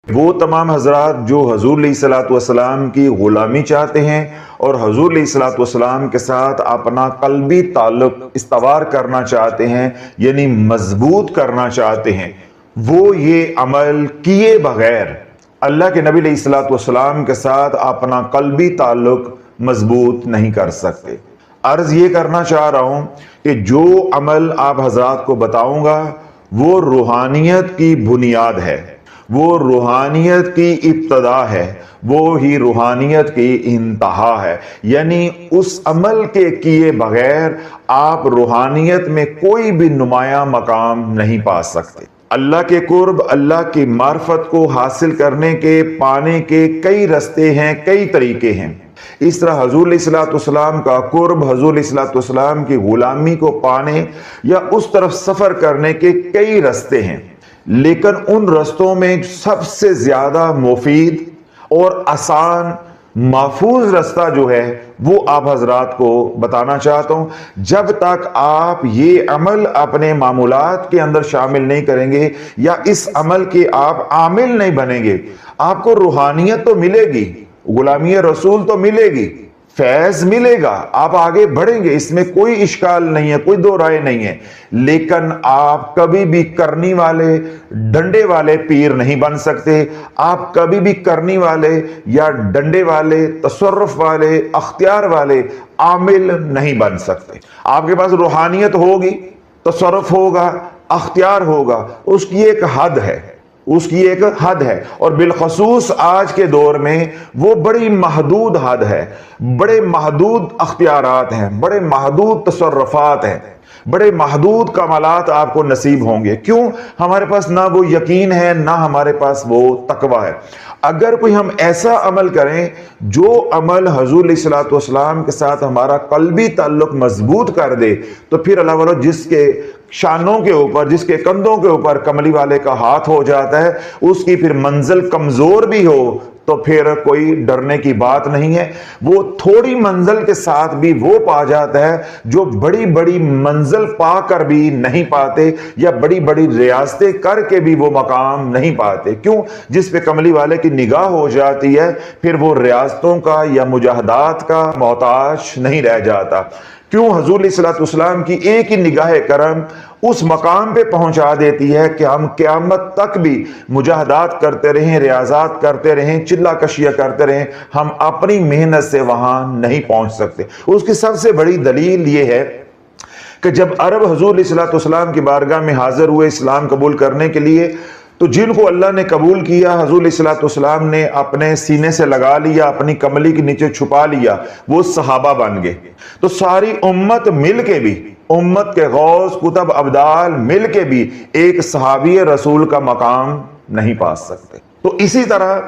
وہ تمام حضرات جو حضور علیہ الصلوۃ والسلام کی غلامی چاہتے ہیں اور حضور علیہ الصلوۃ والسلام کے ساتھ اپنا قلبی تعلق استوار کرنا چاہتے ہیں، یعنی مضبوط کرنا چاہتے ہیں، وہ یہ عمل کیے بغیر اللہ کے نبی علیہ الصلوۃ والسلام کے ساتھ اپنا قلبی تعلق مضبوط نہیں کر سکتے۔ عرض یہ کرنا چاہ رہا ہوں کہ جو عمل آپ حضرات کو بتاؤں گا وہ روحانیت کی بنیاد ہے، وہ روحانیت کی ابتدا ہے، وہ ہی روحانیت کی انتہا ہے، یعنی اس عمل کے کیے بغیر آپ روحانیت میں کوئی بھی نمایاں مقام نہیں پا سکتے۔ اللہ کے قرب، اللہ کی معرفت کو حاصل کرنے کے، پانے کے کئی رستے ہیں، کئی طریقے ہیں۔ اس طرح حضور علیہ الصلوۃ والسلام کا قرب، حضور علیہ الصلوۃ والسلام کی غلامی کو پانے یا اس طرف سفر کرنے کے کئی رستے ہیں، لیکن ان رستوں میں سب سے زیادہ مفید اور آسان محفوظ رستہ جو ہے وہ آپ حضرات کو بتانا چاہتا ہوں۔ جب تک آپ یہ عمل اپنے معمولات کے اندر شامل نہیں کریں گے یا اس عمل کے آپ عامل نہیں بنیں گے، آپ کو روحانیت تو ملے گی، غلامی رسول تو ملے گی، فیض ملے گا، آپ آگے بڑھیں گے، اس میں کوئی اشکال نہیں ہے، کوئی دو رائے نہیں ہے، لیکن آپ کبھی بھی کرنی والے، ڈنڈے والے پیر نہیں بن سکتے، آپ کبھی بھی کرنی والے یا ڈنڈے والے، تصرف والے، اختیار والے عامل نہیں بن سکتے۔ آپ کے پاس روحانیت ہوگی، تصرف ہوگا، اختیار ہوگا، اس کی ایک حد ہے، اس کی ایک حد ہے، اور بالخصوص آج کے دور میں وہ بڑی محدود حد ہے، بڑے محدود اختیارات ہیں، بڑے محدود تصرفات ہیں، بڑے محدود کمالات آپ کو نصیب ہوں گے۔ کیوں؟ ہمارے پاس نہ وہ یقین ہے، نہ ہمارے پاس وہ تقوی ہے۔ اگر کوئی ہم ایسا عمل کریں جو عمل حضور علیہ الصلوۃ والسلام کے ساتھ ہمارا قلبی تعلق مضبوط کر دے، تو پھر اللہ والو جس کے شانوں کے اوپر، جس کے کندھوں کے اوپر کملی والے کا ہاتھ ہو جاتا ہے، اس کی پھر منزل کمزور بھی ہو تو پھر کوئی ڈرنے کی بات نہیں ہے۔ وہ تھوڑی منزل کے ساتھ بھی وہ پا جاتا ہے جو بڑی بڑی منزل پا کر بھی نہیں پاتے، یا بڑی بڑی ریاستیں کر کے بھی وہ مقام نہیں پاتے۔ کیوں؟ جس پہ کملی والے کی نگاہ ہو جاتی ہے پھر وہ ریاستوں کا یا مجاہدات کا محتاج نہیں رہ جاتا۔ کیوں؟ حضور علیہ الصلوۃ والسلام کی ایک ہی نگاہ کرم اس مقام پہ پہنچا دیتی ہے کہ ہم قیامت تک بھی مجاہدات کرتے رہیں، ریاضات کرتے رہیں، چلہ کشیاں کرتے رہیں، ہم اپنی محنت سے وہاں نہیں پہنچ سکتے۔ اس کی سب سے بڑی دلیل یہ ہے کہ جب عرب حضور علیہ الصلوۃ والسلام کی بارگاہ میں حاضر ہوئے اسلام قبول کرنے کے لیے، تو جن کو اللہ نے قبول کیا حضور علیہ الصلوۃ والسلام نے اپنے سینے سے لگا لیا، اپنی کملی کے نیچے چھپا لیا، وہ صحابہ بن گئے۔ تو ساری امت مل کے بھی، امت کے غوث کتب ابدال مل کے بھی ایک صحابی رسول کا مقام نہیں پا سکتے۔ تو اسی طرح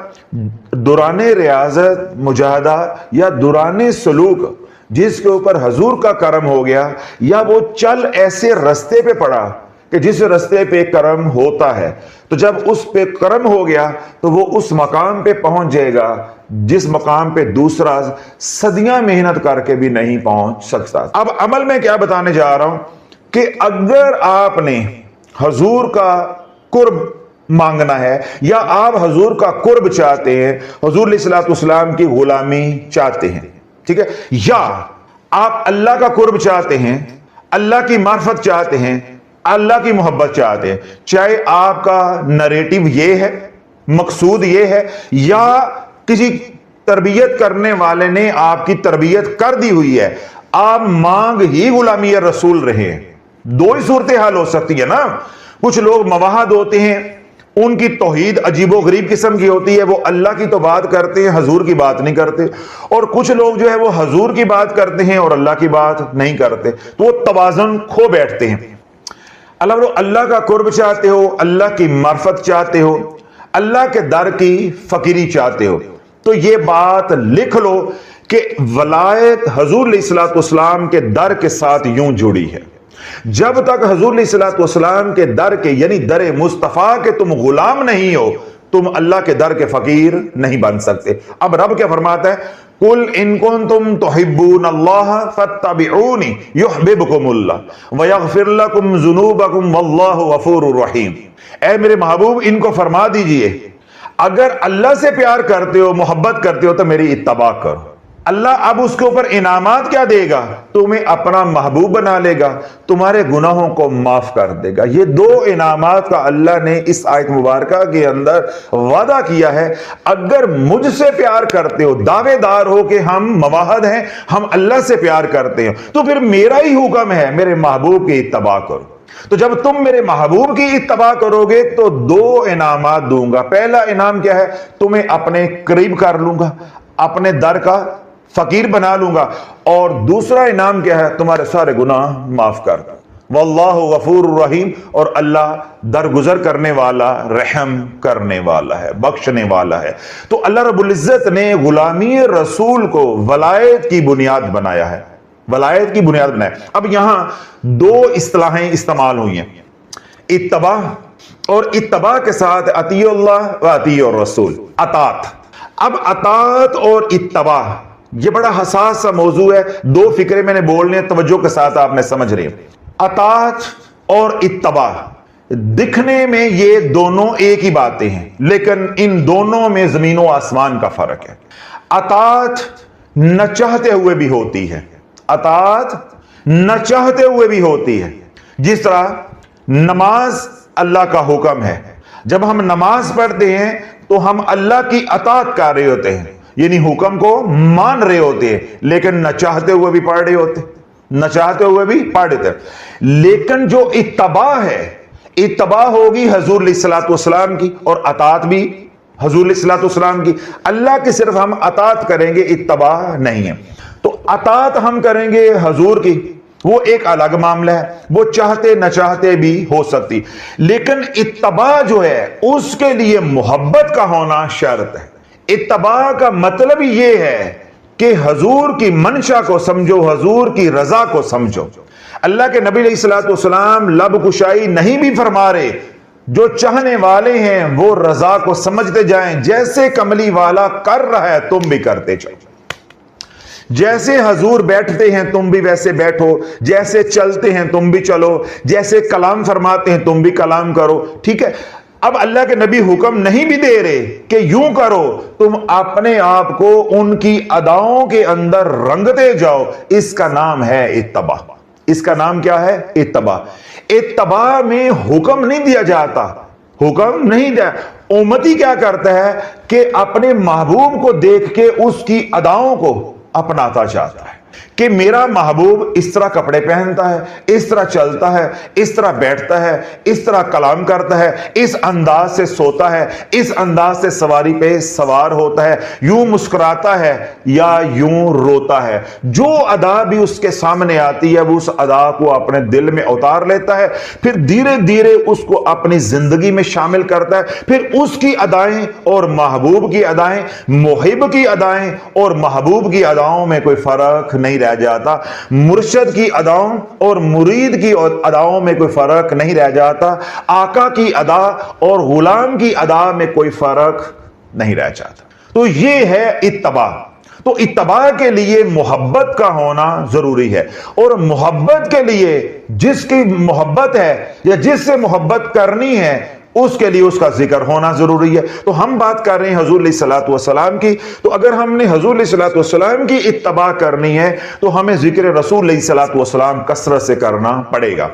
دوران ریاضت، مجاہدہ یا دوران سلوک جس کے اوپر حضور کا کرم ہو گیا، یا وہ چل ایسے رستے پہ پڑا کہ جس رستے پہ کرم ہوتا ہے، تو جب اس پہ کرم ہو گیا تو وہ اس مقام پہ پہنچ جائے گا جس مقام پہ دوسرا صدیاں محنت کر کے بھی نہیں پہنچ سکتا۔ اب عمل میں کیا بتانے جا رہا ہوں کہ اگر آپ نے حضور کا قرب مانگنا ہے، یا آپ حضور کا قرب چاہتے ہیں، حضور علیہ الصلوۃ والسلام کی غلامی چاہتے ہیں، ٹھیک ہے، یا آپ اللہ کا قرب چاہتے ہیں، اللہ کی معرفت چاہتے ہیں، اللہ کی محبت چاہتے ہیں، چاہے آپ کا نریٹو یہ ہے، مقصود یہ ہے، یا کسی تربیت کرنے والے نے آپ کی تربیت کر دی ہوئی ہے، آپ مانگ ہی غلامی رسول رہے ہیں، دو ہی صورتحال ہو سکتی ہے نا۔ کچھ لوگ موحد ہوتے ہیں، ان کی توحید عجیب و غریب قسم کی ہوتی ہے، وہ اللہ کی تو بات کرتے ہیں، حضور کی بات نہیں کرتے، اور کچھ لوگ جو ہے وہ حضور کی بات کرتے ہیں اور اللہ کی بات نہیں کرتے، تو وہ توازن کھو بیٹھتے ہیں۔ اللہ کا قرب چاہتے ہو، اللہ کی معرفت چاہتے ہو، اللہ کے در کی فقیری چاہتے ہو، تو یہ بات لکھ لو کہ ولایت حضور علیہ الصلوۃ والسلام کے در کے ساتھ یوں جڑی ہے۔ جب تک حضور علیہ الصلوۃ والسلام کے در کے، یعنی در مصطفیٰ کے تم غلام نہیں ہو، تم اللہ کے در کے فقیر نہیں بن سکتے۔ اب رب کیا فرماتا ہے؟ قل ان کنتم تحبون اللہ فاتبعونی یحببکم اللہ ویغفر لکم ذنوبکم واللہ غفور رحیم۔ اے میرے محبوب، ان کو فرما دیجئے اگر اللہ سے پیار کرتے ہو، محبت کرتے ہو تو میری اتباع کرو۔ اللہ اب اس کے اوپر انعامات کیا دے گا؟ تمہیں اپنا محبوب بنا لے گا، تمہارے گناہوں کو معاف کر دے گا۔ یہ دو انعامات کا اللہ نے اس آیت مبارکہ کے اندر وعدہ کیا ہے۔ اگر مجھ سے پیار کرتے ہو، دعوے دار ہو کہ ہم مواحد ہیں، ہم اللہ سے پیار کرتے ہیں، تو پھر میرا ہی حکم ہے میرے محبوب کی اتباع کرو۔ تو جب تم میرے محبوب کی اتباع کرو گے تو دو انعامات دوں گا۔ پہلا انعام کیا ہے؟ تمہیں اپنے قریب کر لوں گا، اپنے در کا فقیر بنا لوں گا، اور دوسرا انعام کیا ہے؟ تمہارے سارے گناہ معاف کر دوں۔ واللہ غفور الرحیم، اور اللہ درگزر کرنے والا، رحم کرنے والا ہے، بخشنے والا ہے۔ تو اللہ رب العزت نے غلامی رسول کو ولایت کی بنیاد بنایا ہے، ولایت کی بنیاد بنایا۔ اب یہاں دو اصطلاحیں استعمال ہوئی ہیں، اتباع، اور اتباع کے ساتھ اطیع اللہ و اطیع الرسول، اطاعت۔ اب اطاعت اور اتباع یہ بڑا حساس سا موضوع ہے، دو فکرے میں نے بولنے، توجہ کے ساتھ آپ نے سمجھ رہے ہیں۔ اطاعت اور اتباع دکھنے میں یہ دونوں ایک ہی باتیں ہیں، لیکن ان دونوں میں زمین و آسمان کا فرق ہے۔ اطاعت نہ چاہتے ہوئے بھی ہوتی ہے، اطاعت نہ چاہتے ہوئے بھی ہوتی ہے۔ جس طرح نماز اللہ کا حکم ہے، جب ہم نماز پڑھتے ہیں تو ہم اللہ کی اطاعت کر رہے ہوتے ہیں، یعنی حکم کو مان رہے ہوتے ہیں، لیکن نہ چاہتے ہوئے بھی پڑھ رہے ہوتے، نہ چاہتے ہوئے بھی پڑھ رہے ہوتے۔ لیکن جو اتباع ہے، اتباع ہوگی حضور علیہ الصلوۃ والسلام کی، اور اطاعت بھی حضور علیہ الصلوۃ والسلام کی۔ اللہ کی صرف ہم اطاعت کریں گے، اتباع نہیں ہے۔ تو اطاعت ہم کریں گے حضور کی، وہ ایک الگ معاملہ ہے، وہ چاہتے نہ چاہتے بھی ہو سکتی، لیکن اتباع جو ہے اس کے لیے محبت کا ہونا شرط ہے۔ اتباع کا مطلب یہ ہے کہ حضور کی منشا کو سمجھو، حضور کی رضا کو سمجھو۔ اللہ کے نبی علیہ الصلوۃ والسلام لب کشائی نہیں بھی فرما رہے، جو چاہنے والے ہیں وہ رضا کو سمجھتے جائیں، جیسے کملی والا کر رہا ہے تم بھی کرتے جاؤ، جیسے حضور بیٹھتے ہیں تم بھی ویسے بیٹھو، جیسے چلتے ہیں تم بھی چلو، جیسے کلام فرماتے ہیں تم بھی کلام کرو، ٹھیک ہے۔ اب اللہ کے نبی حکم نہیں بھی دے رہے کہ یوں کرو، تم اپنے آپ کو ان کی اداؤں کے اندر رنگتے جاؤ، اس کا نام ہے اتباع۔ اس کا نام کیا ہے؟ اتباع۔ اتباع میں حکم نہیں دیا جاتا، حکم نہیں دیا، امتی کیا کرتا ہے کہ اپنے محبوب کو دیکھ کے اس کی اداؤں کو اپناتا چاہتا ہے کہ میرا محبوب اس طرح کپڑے پہنتا ہے، اس طرح چلتا ہے، اس طرح بیٹھتا ہے، اس طرح کلام کرتا ہے، اس انداز سے سوتا ہے، اس انداز سے سواری پہ سوار ہوتا ہے، یوں مسکراتا ہے یا یوں روتا ہے۔ جو ادا بھی اس کے سامنے آتی ہے وہ اس ادا کو اپنے دل میں اتار لیتا ہے، پھر دھیرے دھیرے اس کو اپنی زندگی میں شامل کرتا ہے۔ پھر اس کی ادائیں اور محبوب کی ادائیں، محب کی ادائیں اور محبوب کی اداؤں میں کوئی فرق نہیں رہ جاتا، مرشد کی اداؤں اور مرید کی اداؤں میں کوئی فرق نہیں رہ جاتا، آقا کی ادا اور غلام کی ادا میں کوئی فرق نہیں رہ جاتا۔ تو یہ ہے اتباع۔ تو اتباع کے لیے محبت کا ہونا ضروری ہے، اور محبت کے لیے جس کی محبت ہے یا جس سے محبت کرنی ہے اس کے لیے اس کا ذکر ہونا ضروری ہے۔ تو ہم بات کر رہے ہیں حضور علیہ الصلوۃ والسلام کی، تو اگر ہم نے حضور علیہ الصلوۃ والسلام کی اتباع کرنی ہے تو ہمیں ذکر رسول علیہ الصلوۃ والسلام کثرت سے کرنا پڑے گا۔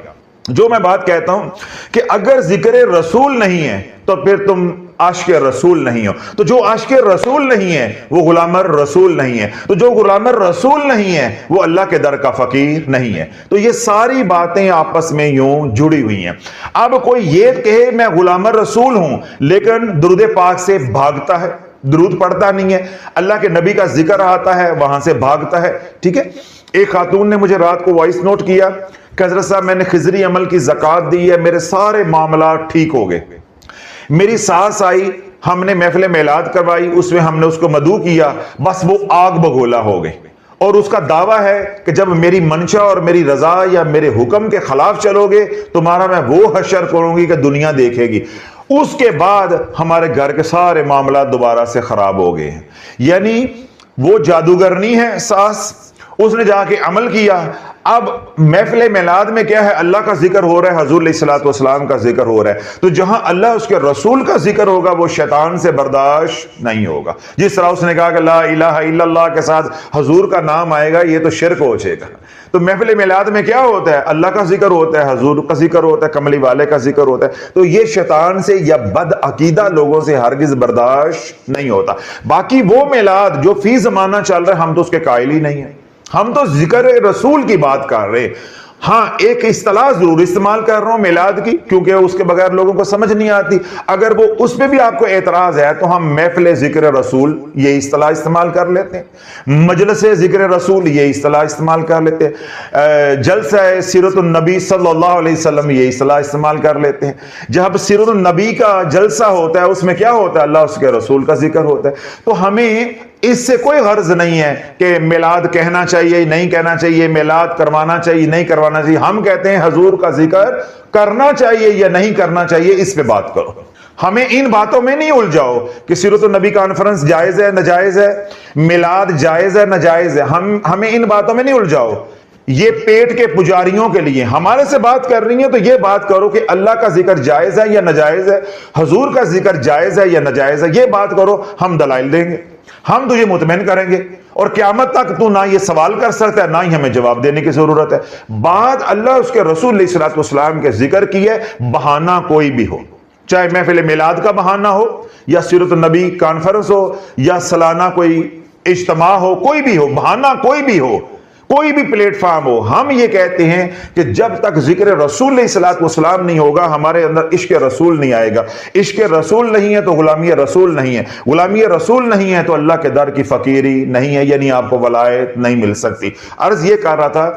جو میں بات کہتا ہوں کہ اگر ذکر رسول نہیں ہے تو پھر تم عاشق رسول نہیں ہو، تو جو عاشق رسول نہیں ہے وہ غلام رسول نہیں ہے، تو جو غلام رسول نہیں ہے وہ اللہ کے در کا فقیر نہیں ہے۔ تو یہ ساری باتیں آپس میں یوں جڑی ہوئی ہیں۔ اب کوئی یہ کہے میں غلام رسول ہوں لیکن درود پاک سے بھاگتا ہے، درود پڑھتا نہیں ہے، اللہ کے نبی کا ذکر آتا ہے وہاں سے بھاگتا ہے، ٹھیک ہے۔ ایک خاتون نے مجھے رات کو وائس نوٹ کیا کہ حضرت صاحب میں نے خضری عمل کی زکوٰۃ دی ہے، میرے سارے معاملات ٹھیک ہو گئے، میری ساس آئی، ہم نے محفل میلاد کروائی، اس میں ہم نے اس کو مدعو کیا، بس وہ آگ بگولا ہو گئی، اور اس کا دعویٰ ہے کہ جب میری منشا اور میری رضا یا میرے حکم کے خلاف چلو گے تمہارا میں وہ حشر کروں گی کہ دنیا دیکھے گی۔ اس کے بعد ہمارے گھر کے سارے معاملات دوبارہ سے خراب ہو گئے ہیں۔ یعنی وہ جادوگرنی ہے ساس، اس نے جا کے عمل کیا. اب محفل میلاد میں کیا ہے؟ اللہ کا ذکر ہو رہا ہے، حضور علیہ الصلوۃ والسلام کا ذکر ہو رہا ہے. تو جہاں اللہ اس کے رسول کا ذکر ہوگا وہ شیطان سے برداشت نہیں ہوگا. جس طرح اس نے کہا کہ لا الہ الا اللہ کے ساتھ حضور کا نام آئے گا، یہ تو شرک ہو جائے گا. تو محفل میلاد میں کیا ہوتا ہے؟ اللہ کا ذکر ہوتا ہے، حضور کا ذکر ہوتا ہے، کملی والے کا ذکر ہوتا ہے. تو یہ شیطان سے یا بد عقیدہ لوگوں سے ہرگز برداشت نہیں ہوتا. باقی وہ میلاد جو فی زمانہ چل رہا ہے، ہم تو اس کے قائل ہی نہیں ہیں. ہم تو ذکر رسول کی بات کر رہے ہیں. ہاں ایک اصطلاح ضرور استعمال کر رہا ہوں میلاد کی، کیونکہ اس کے بغیر لوگوں کو سمجھ نہیں آتی. اگر وہ اس پہ بھی آپ کو اعتراض ہے تو ہم محفل ذکر رسول یہ اصطلاح استعمال کر لیتے ہیں، مجلس ذکر رسول یہ اصطلاح استعمال کر لیتے ہیں، جلسہ سیرت النبی صلی اللہ علیہ وسلم یہ اصطلاح استعمال کر لیتے ہیں. جب سیرت النبی کا جلسہ ہوتا ہے اس میں کیا ہوتا ہے؟ اللہ اس کے رسول کا ذکر ہوتا ہے. تو ہمیں اس سے کوئی غرض نہیں ہے کہ میلاد کہنا چاہیے نہیں کہنا چاہیے، میلاد کروانا چاہیے نہیں کروانا چاہیے. ہم کہتے ہیں حضور کا ذکر کرنا چاہیے یا نہیں کرنا چاہیے، اس پہ بات کرو. ہمیں ان باتوں میں نہیں الجھاؤ کہ سیرت النبی کانفرنس جائز ہے ناجائز ہے، میلاد جائز ہے ناجائز ہے. ہمیں ان باتوں میں نہیں الجھاؤ. یہ پیٹ کے پجاریوں کے لیے ہمارے سے بات کر رہی ہیں تو یہ بات کرو کہ اللہ کا ذکر جائز ہے یا ناجائز ہے، حضور کا ذکر جائز ہے یا ناجائز ہے. یہ بات کرو، ہم دلائل دیں گے، ہم تجھے مطمئن کریں گے، اور قیامت تک تو نہ یہ سوال کر سکتا ہے نہ ہی ہمیں جواب دینے کی ضرورت ہے. بات اللہ اس کے رسول علیہ الصلوۃ والسلام کے ذکر کی ہے. بہانہ کوئی بھی ہو، چاہے محفل میلاد کا بہانہ ہو یا سیرت النبی کانفرنس ہو یا سالانہ کوئی اجتماع ہو، کوئی بھی ہو بہانہ، کوئی بھی ہو، کوئی بھی پلیٹ فارم ہو، ہم یہ کہتے ہیں کہ جب تک ذکر رسول علیہ الصلوۃ والسلام نہیں ہوگا ہمارے اندر عشق رسول نہیں آئے گا. عشق رسول نہیں ہے تو غلامی رسول نہیں ہے، غلامی رسول نہیں ہے تو اللہ کے در کی فقیری نہیں ہے، یعنی آپ کو ولایت نہیں مل سکتی. عرض یہ کر رہا تھا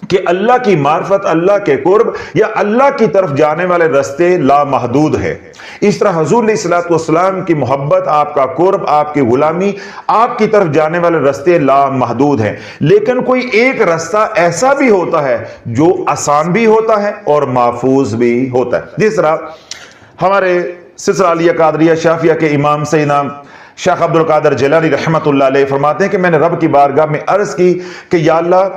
کہ اللہ کی معرفت، اللہ کے قرب یا اللہ کی طرف جانے والے راستے لامحدود ہے. اس طرح حضور علیہ الصلوۃ والسلام کی محبت، آپ کا قرب، آپ کی غلامی، آپ کی طرف جانے والے راستے لامحدود ہیں. لیکن کوئی ایک راستہ ایسا بھی ہوتا ہے جو آسان بھی ہوتا ہے اور محفوظ بھی ہوتا ہے. جس طرح ہمارے سلسلہ عالیہ قادریہ شافعیہ کے امام سیدنا شیخ عبد القادر جیلانی رحمت اللہ علیہ فرماتے ہیں کہ میں نے رب کی بارگاہ میں عرض کی کہ یا اللہ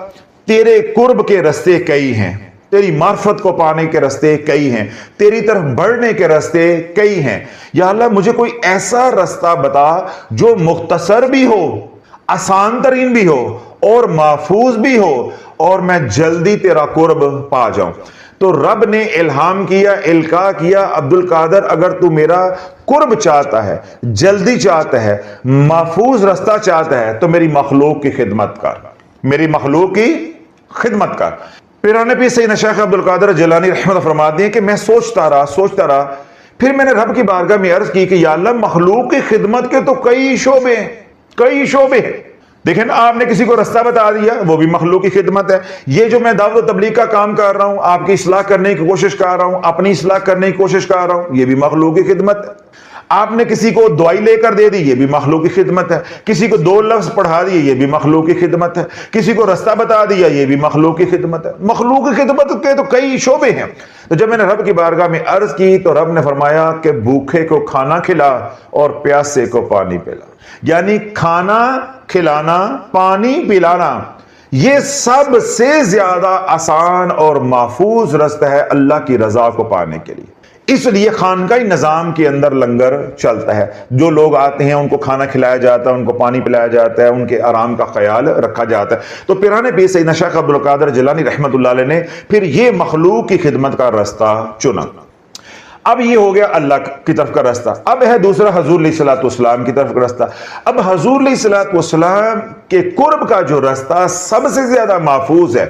تیرے قرب کے راستے کئی ہیں، تیری معرفت کو پانے کے راستے کئی ہیں، تیری طرف بڑھنے کے راستے کئی ہیں. یا اللہ مجھے کوئی ایسا راستہ بتا جو مختصر بھی ہو، آسان ترین بھی ہو اور محفوظ بھی ہو، اور میں جلدی تیرا قرب پا جاؤں. تو رب نے الہام کیا، القاء کیا، عبد القادر اگر تو میرا قرب چاہتا ہے، جلدی چاہتا ہے، محفوظ راستہ چاہتا ہے تو میری مخلوق کی خدمت کر، میری مخلوق کی خدمت کر. پیران پیر سیدنا شیخ عبد القادر جیلانی رحمۃ اللہ فرماتے ہیں کہ میں سوچتا رہا، پھر میں نے رب کی بارگاہ میں عرض کی کہ یا اللہ مخلوق کی خدمت کے تو کئی شعبے ہیں. دیکھیں نا، آپ نے کسی کو راستہ بتا دیا، وہ بھی مخلوق کی خدمت ہے. یہ جو میں دعوت و تبلیغ کا کام کر رہا ہوں، آپ کی اصلاح کرنے کی کوشش کر رہا ہوں، اپنی اصلاح کرنے کی کوشش کر رہا ہوں، یہ بھی مخلوق کی خدمت ہے. آپ نے کسی کو دعائی لے کر دے دی، یہ بھی مخلوق کی خدمت ہے. کسی کو 2 لفظ پڑھا دیے، یہ بھی مخلوق کی خدمت ہے. کسی کو راستہ بتا دیا، یہ بھی مخلوق کی خدمت ہے. مخلوق کی خدمت کے تو کئی شعبے ہیں. تو جب میں نے رب کی بارگاہ میں عرض کی تو رب نے فرمایا کہ بھوکے کو کھانا کھلا اور پیاسے کو پانی پلا. یعنی کھانا کھلانا، پانی پلانا، یہ سب سے زیادہ آسان اور محفوظ راستہ ہے اللہ کی رضا کو پانے کے لیے. اس لیے خانقاہی نظام کے اندر لنگر چلتا ہے. جو لوگ آتے ہیں ان کو کھانا کھلایا جاتا ہے، ان کو پانی پلایا جاتا ہے، ان کے آرام کا خیال رکھا جاتا ہے. تو پیران پیر سیدنا شیخ عبد القادر جیلانی رحمت اللہ علیہ نے پھر یہ مخلوق کی خدمت کا راستہ چنا. اب یہ ہو گیا اللہ کی طرف کا راستہ. اب ہے دوسرا حضور علیہ الصلوۃ والسلام کی طرف کا راستہ. اب حضور علیہ الصلوۃ والسلام کے قرب کا جو راستہ سب سے زیادہ محفوظ ہے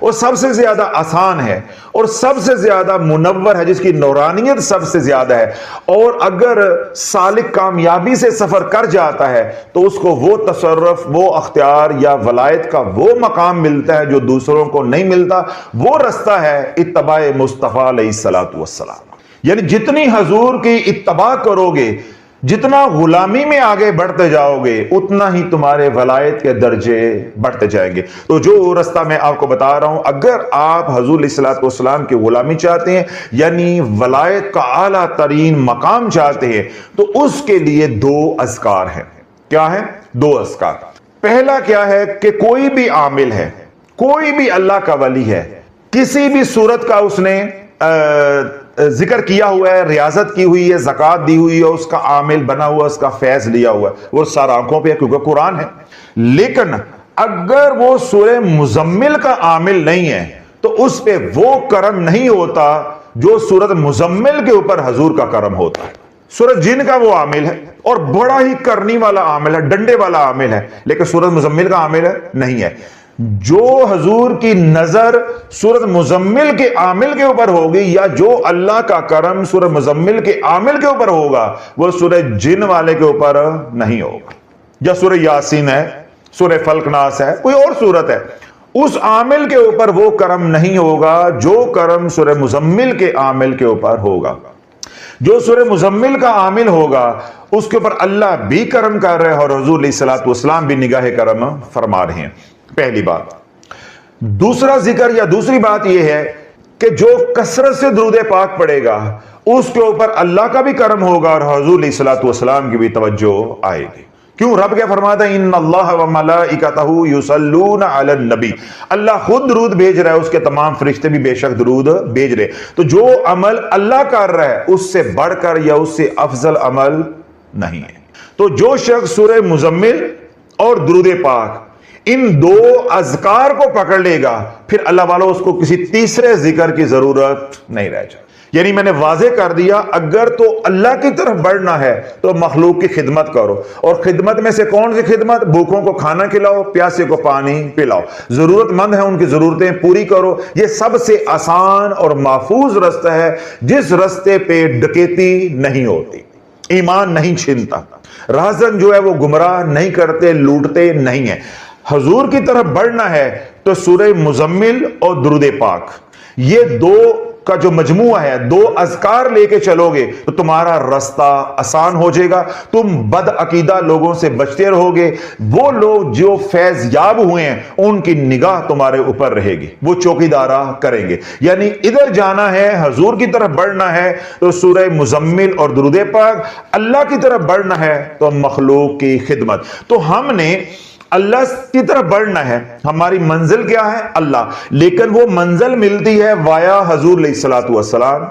اور سب سے زیادہ آسان ہے اور سب سے زیادہ منور ہے، جس کی نورانیت سب سے زیادہ ہے، اور اگر سالک کامیابی سے سفر کر جاتا ہے تو اس کو وہ تصرف، وہ اختیار یا ولایت کا وہ مقام ملتا ہے جو دوسروں کو نہیں ملتا. وہ راستہ ہے اتباع مصطفیٰ علیہ الصلوۃ والسلام. یعنی جتنی حضور کی اتباع کرو گے، جتنا غلامی میں آگے بڑھتے جاؤ گے، اتنا ہی تمہارے ولایت کے درجے بڑھتے جائیں گے. تو جو راستہ میں آپ کو بتا رہا ہوں، اگر آپ حضور علیہ الصلوۃ والسلام کی غلامی چاہتے ہیں، یعنی ولایت کا اعلیٰ ترین مقام چاہتے ہیں، تو اس کے لیے 2 اذکار ہیں. کیا ہے؟ 2 اذکار. پہلا کیا ہے کہ کوئی بھی عامل ہے، کوئی بھی اللہ کا ولی ہے، کسی بھی صورت کا اس نے ذکر کیا ہوا ہے، ریاضت کی ہوئی ہے، زکوٰۃ دی ہوئی ہے، اس کا عامل بنا ہوا، اس کا فیض لیا ہوا ہے، وہ سارا آنکھوں پہ ہے کیونکہ قرآن ہے. لیکن اگر وہ سورہ مزمل کا عامل نہیں ہے تو اس پہ وہ کرم نہیں ہوتا جو سورۃ مزمل کے اوپر حضور کا کرم ہوتا ہے. سورۃ جن کا وہ عامل ہے اور بڑا ہی کرنی والا عامل ہے، ڈنڈے والا عامل ہے، لیکن سورۃ مزمل کا عامل ہے نہیں ہے. جو حضور کی نظر سورۃ مزمل کے عامل کے اوپر ہوگی یا جو اللہ کا کرم سورۃ مزمل کے عامل کے اوپر ہوگا وہ سورۃ جن والے کے اوپر نہیں ہوگا. یا سورۃ یاسین ہے، سورۃ فلق ناس ہے، کوئی اور سورت ہے، اس عامل کے اوپر وہ کرم نہیں ہوگا جو کرم سورہ مزمل کے عامل کے اوپر ہوگا. جو سورہ مزمل کا عامل ہوگا اس کے اوپر اللہ بھی کرم کر رہے ہیں اور حضور علیہ الصلوۃ والسلام بھی نگاہ کرم فرما رہے ہیں. پہلی بات. دوسرا ذکر یا دوسری بات یہ ہے کہ جو کثرت سے درود پاک پڑے گا اس کے اوپر اللہ کا بھی کرم ہوگا اور حضور علیہ الصلوۃ والسلام کی بھی توجہ آئے گی. کیوں؟ رب کیا فرماتا ہے؟ ان اللہ و ملائکتہ یصلون علی النبی. اللہ خود درود بھیج رہا ہے، اس کے تمام فرشتے بھی بے شک درود بھیج رہے. تو جو عمل اللہ کر رہا ہے اس سے بڑھ کر یا اس سے افضل عمل نہیں ہے. تو جو شخص سورہ مزمل اور درود پاک ان دو اذکار کو پکڑ لے گا پھر اللہ والوں اس کو کسی تیسرے ذکر کی ضرورت نہیں رہ جائے. یعنی میں نے واضح کر دیا اگر تو اللہ کی طرف بڑھنا ہے تو مخلوق کی خدمت کرو. اور خدمت میں سے کون سی خدمت؟ بھوکوں کو کھانا کھلاؤ، پیاسے کو پانی پلاؤ، ضرورت مند ہے ان کی ضرورتیں پوری کرو. یہ سب سے آسان اور محفوظ رستہ ہے جس رستے پہ ڈکیتی نہیں ہوتی، ایمان نہیں چھنتا، راہزن جو ہے وہ گمراہ نہیں کرتے، لوٹتے نہیں ہیں. حضور کی طرف بڑھنا ہے تو سورہ مزمل اور درود پاک یہ دو کا جو مجموعہ ہے، دو اذکار لے کے چلو گے تو تمہارا رستہ آسان ہو جائے گا. تم بد عقیدہ لوگوں سے بچتے رہو گے. وہ لوگ جو فیض یاب ہوئے ہیں ان کی نگاہ تمہارے اوپر رہے گی، وہ چوکیدارا کریں گے. یعنی ادھر جانا ہے، حضور کی طرف بڑھنا ہے تو سورہ مزمل اور درود پاک، اللہ کی طرف بڑھنا ہے تو مخلوق کی خدمت. تو ہم نے اللہ کی طرف بڑھنا ہے، ہماری منزل کیا ہے؟ اللہ. لیکن وہ منزل ملتی ہے وایا حضور علیہ الصلوۃ والسلام.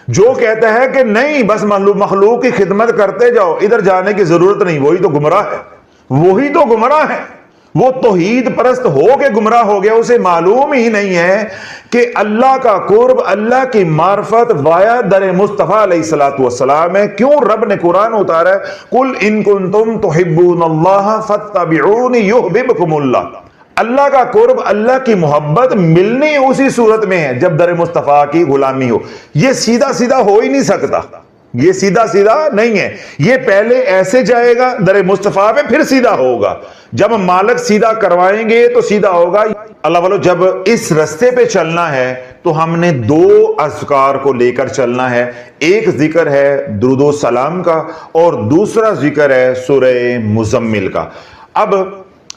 جو کہتا ہے کہ نہیں بس مخلوق کی خدمت کرتے جاؤ، ادھر جانے کی ضرورت نہیں، وہی تو گمراہ ہے. وہی تو گمراہ ہے. وہ توحید پرست ہو کے گمراہ ہو گیا. اسے معلوم ہی نہیں ہے کہ اللہ کا قرب، اللہ کی معرفت وایا در مصطفیٰ علیہ الصلوۃ والسلام ہے. کیوں رب نے قرآن اتارا ہے؟ قل ان کنتم تحبون اللہ فاتبعونی یحببکم اللہ. اللہ کا قرب، اللہ کی محبت ملنی اسی صورت میں ہے جب در مصطفیٰ کی غلامی ہو. یہ سیدھا سیدھا ہو ہی نہیں سکتا، یہ سیدھا سیدھا نہیں ہے. یہ پہلے ایسے جائے گا در مصطفیٰ پہ، پھر سیدھا ہوگا. جب مالک سیدھا کروائیں گے تو سیدھا ہوگا. اللہ والو جب اس رستے پہ چلنا ہے تو ہم نے دو اذکار کو لے کر چلنا ہے. ایک ذکر ہے درود و سلام کا اور دوسرا ذکر ہے سورہ مزمل کا. اب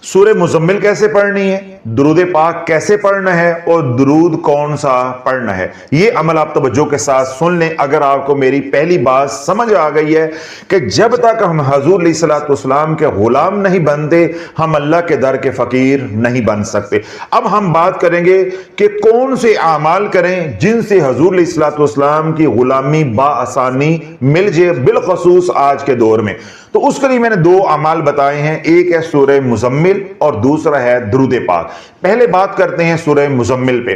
سورہ مزمل کیسے پڑھنی ہے، درود پاک کیسے پڑھنا ہے اور درود کون سا پڑھنا ہے، یہ عمل آپ توجہ کے ساتھ سن لیں. اگر آپ کو میری پہلی بات سمجھ آ گئی ہے کہ جب تک ہم حضور علیہ الصلوۃ والسلام کے غلام نہیں بنتے ہم اللہ کے در کے فقیر نہیں بن سکتے. اب ہم بات کریں گے کہ کون سے اعمال کریں جن سے حضور علیہ الصلوۃ والسلام کی غلامی بآسانی مل جائے، بالخصوص آج کے دور میں. تو اس کے لیے میں نے دو اعمال بتائے ہیں، ایک ہے سورہ مزمل اور دوسرا ہے درود پاک. پہلے بات کرتے ہیں سورہ مزمل پہ.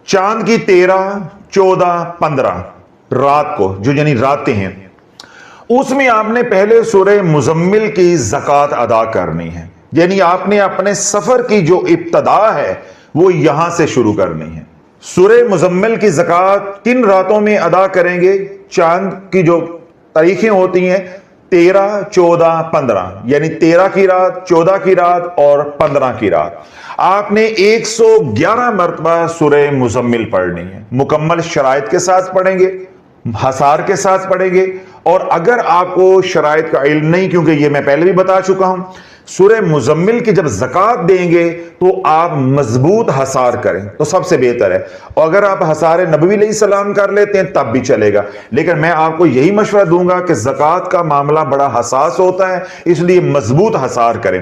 چاند کی 13، 14، 15 رات کو جو یعنی راتیں ہیں، اس میں آپ نے پہلے سورہ مزمل کی زکوٰۃ ادا کرنی ہے. یعنی آپ نے اپنے سفر کی جو ابتدا ہے وہ یہاں سے شروع کرنی ہے. سورہ مزمل کی زکوٰۃ کن راتوں میں ادا کریں گے؟ چاند کی جو تاریخیں ہوتی ہیں 13، 14، 15، یعنی 13 کی رات، 14 کی رات اور 15 کی رات. آپ نے 111 مرتبہ سورہ مزمل پڑھنی ہے. مکمل شرائط کے ساتھ پڑھیں گے، حصار کے ساتھ پڑھیں گے. اور اگر آپ کو شرائط کا علم نہیں، کیونکہ یہ میں پہلے بھی بتا چکا ہوں، سورہ مزمل کی جب زکوٰۃ دیں گے تو آپ مضبوط حصار کریں تو سب سے بہتر ہے. اور اگر آپ حصار نبوی علیہ السلام کر لیتے ہیں تب بھی چلے گا. لیکن میں آپ کو یہی مشورہ دوں گا کہ زکوٰۃ کا معاملہ بڑا حساس ہوتا ہے، اس لیے مضبوط حصار کریں.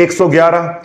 111।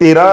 13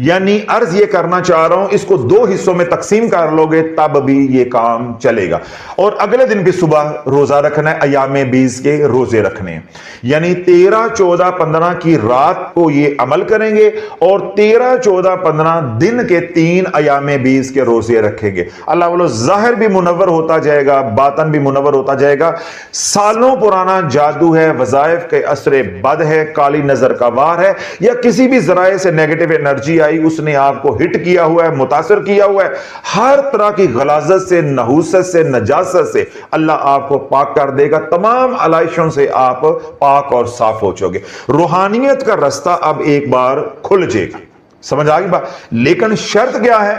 یعنی عرض یہ کرنا چاہ رہا ہوں اس کو 2 حصوں میں تقسیم کر لو گے تب بھی یہ کام چلے گا. اور اگلے دن بھی صبح روزہ رکھنا ہے, ایام 20 کے روزے رکھنے ہیں. یعنی 13 14 15 کی رات کو یہ عمل کریں گے اور 13 14 15 دن کے 3 ایام 20 کے روزے رکھیں گے. اللہ والو ظاہر بھی منور ہوتا جائے گا, باطن بھی منور ہوتا جائے گا. سالوں پرانا جادو ہے, وظائف کے اثر بد ہے, کالی نظر کا وار ہے, یا کسی بھی ذرائع سے نیگیٹو انرجی آئی, اس نے آپ کو ہٹ کیا ہوا ہے, متاثر کیا ہوا ہے. ہر طرح کی غلاظت سے, نحوست سے, نجاست سے اللہ آپ کو پاک کر دے گا. تمام علائشوں سے آپ پاک اور صاف ہو چکے. روحانیت کا رستہ اب ایک بار کھل جائے گا. سمجھ آ گئی بات؟ لیکن شرط کیا ہے؟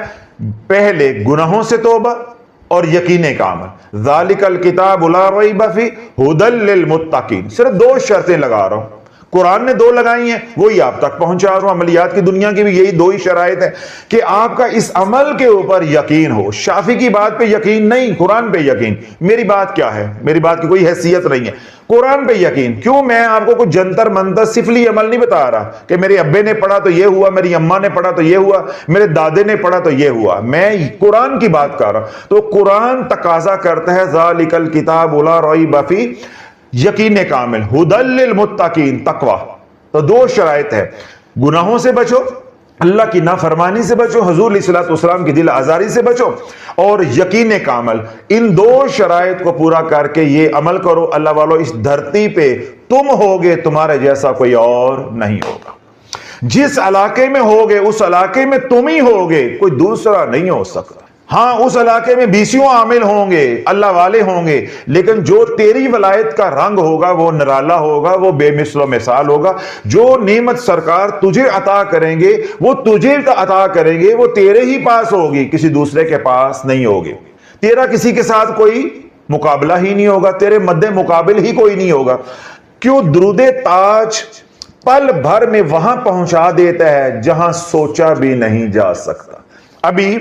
پہلے گناہوں سے توبہ اور یقین کامل. ذالک الکتاب لا ریب فیہ ھدی للمتقین. صرف 2 شرطیں لگا رہا ہوں, قرآن نے 2 لگائی ہیں, وہی آپ تک پہنچا رہا ہوں. عملیات کی دنیا کی بھی یہی 2 ہی شرائط ہیں کہ آپ کا اس عمل کے اوپر یقین ہو. شافی کی بات پہ یقین نہیں, قرآن پہ یقین. میری بات کیا ہے؟ میری بات کی کوئی حیثیت نہیں ہے. قرآن پہ یقین. کیوں؟ میں آپ کو کوئی جنتر منتر سفلی عمل نہیں بتا رہا کہ میرے ابے نے پڑھا تو یہ ہوا, میری اماں نے پڑھا تو یہ ہوا, میرے دادے نے پڑھا تو یہ ہوا. میں قرآن کی بات کر رہا ہوں. تو قرآن تقاضا کرتا ہے ذالک الکتاب لا ریب فیہ, یقین کامل, ھدی للمتقین, تقوی. تو 2 شرائط ہے, گناہوں سے بچو, اللہ کی نافرمانی سے بچو, حضور علیہ الصلوۃ والسلام کی دل آزاری سے بچو, اور یقین کامل. ان 2 شرائط کو پورا کر کے یہ عمل کرو. اللہ والو اس دھرتی پہ تم ہوگے, تمہارے جیسا کوئی اور نہیں ہوگا. جس علاقے میں ہوگے اس علاقے میں تم ہی ہوگے, کوئی دوسرا نہیں ہو سکتا. ہاں اس علاقے میں 20 عامل ہوں گے, اللہ والے ہوں گے, لیکن جو تیری ولایت کا رنگ ہوگا وہ نرالا ہوگا, وہ بے مثل و مثال ہوگا. جو نعمت سرکار تجھے عطا کریں گے وہ تجھے عطا کریں گے, وہ تیرے ہی پاس ہوگی, کسی دوسرے کے پاس نہیں ہوگی. تیرا کسی کے ساتھ کوئی مقابلہ ہی نہیں ہوگا, تیرے مد مقابل ہی کوئی نہیں ہوگا. کیوں؟ درود تاج پل بھر میں وہاں پہنچا دیتا ہے جہاں سوچا بھی نہیں جا سکتا. ابھی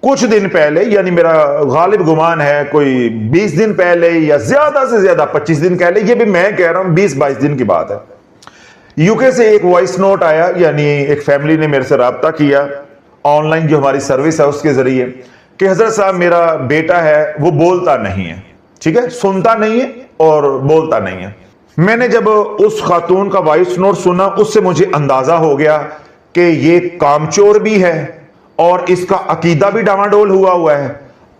کچھ دن پہلے, یعنی میرا غالب گمان ہے کوئی 20 دن پہلے یا زیادہ سے زیادہ 25 دن پہلے, یہ بھی میں کہہ رہا ہوں 20-22 دن کی بات ہے, UK سے ایک وائس نوٹ آیا. یعنی ایک فیملی نے میرے سے رابطہ کیا آن لائن جو ہماری سروس ہے اس کے ذریعے, کہ حضرت صاحب میرا بیٹا ہے وہ بولتا نہیں ہے, ٹھیک ہے, سنتا نہیں ہے اور بولتا نہیں ہے. میں نے جب اس خاتون کا وائس نوٹ سنا, اس سے مجھے اندازہ ہو گیا کہ یہ کامچور بھی ہے اور اس کا عقیدہ بھی ڈاواڈول ہوا ہے,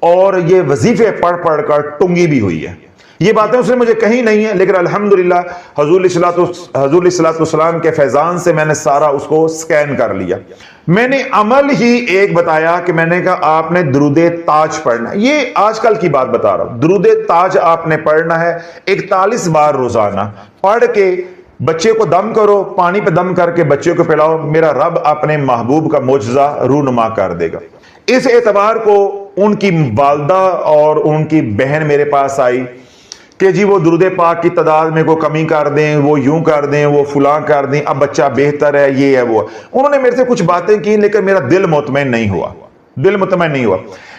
اور یہ وظیفے پڑھ پڑھ کر ٹنگی بھی ہوئی ہے. یہ باتیں اس نے مجھے کہیں نہیں ہے, لیکن الحمدللہ حضور علیہ الصلوۃ والسلام کے فیضان سے میں نے سارا اس کو سکین کر لیا. میں نے عمل ہی ایک بتایا کہ میں نے کہا آپ نے درود تاج پڑھنا. یہ آج کل کی بات بتا رہا ہوں. درود تاج آپ نے پڑھنا ہے 41 بار روزانہ. پڑھ کے بچے کو دم کرو, پانی پہ دم کر کے بچے کو پلاؤ, میرا رب اپنے محبوب کا معجزہ رونما کر دے گا. اس اعتبار کو ان کی والدہ اور ان کی بہن میرے پاس آئی کہ جی وہ درود پاک کی تعداد میں کوئی کمی کر دیں, وہ یوں کر دیں, وہ فلاں کر دیں, اب بچہ بہتر ہے, یہ ہے وہ. انہوں نے میرے سے کچھ باتیں کی, لیکن میرا دل مطمئن نہیں ہوا.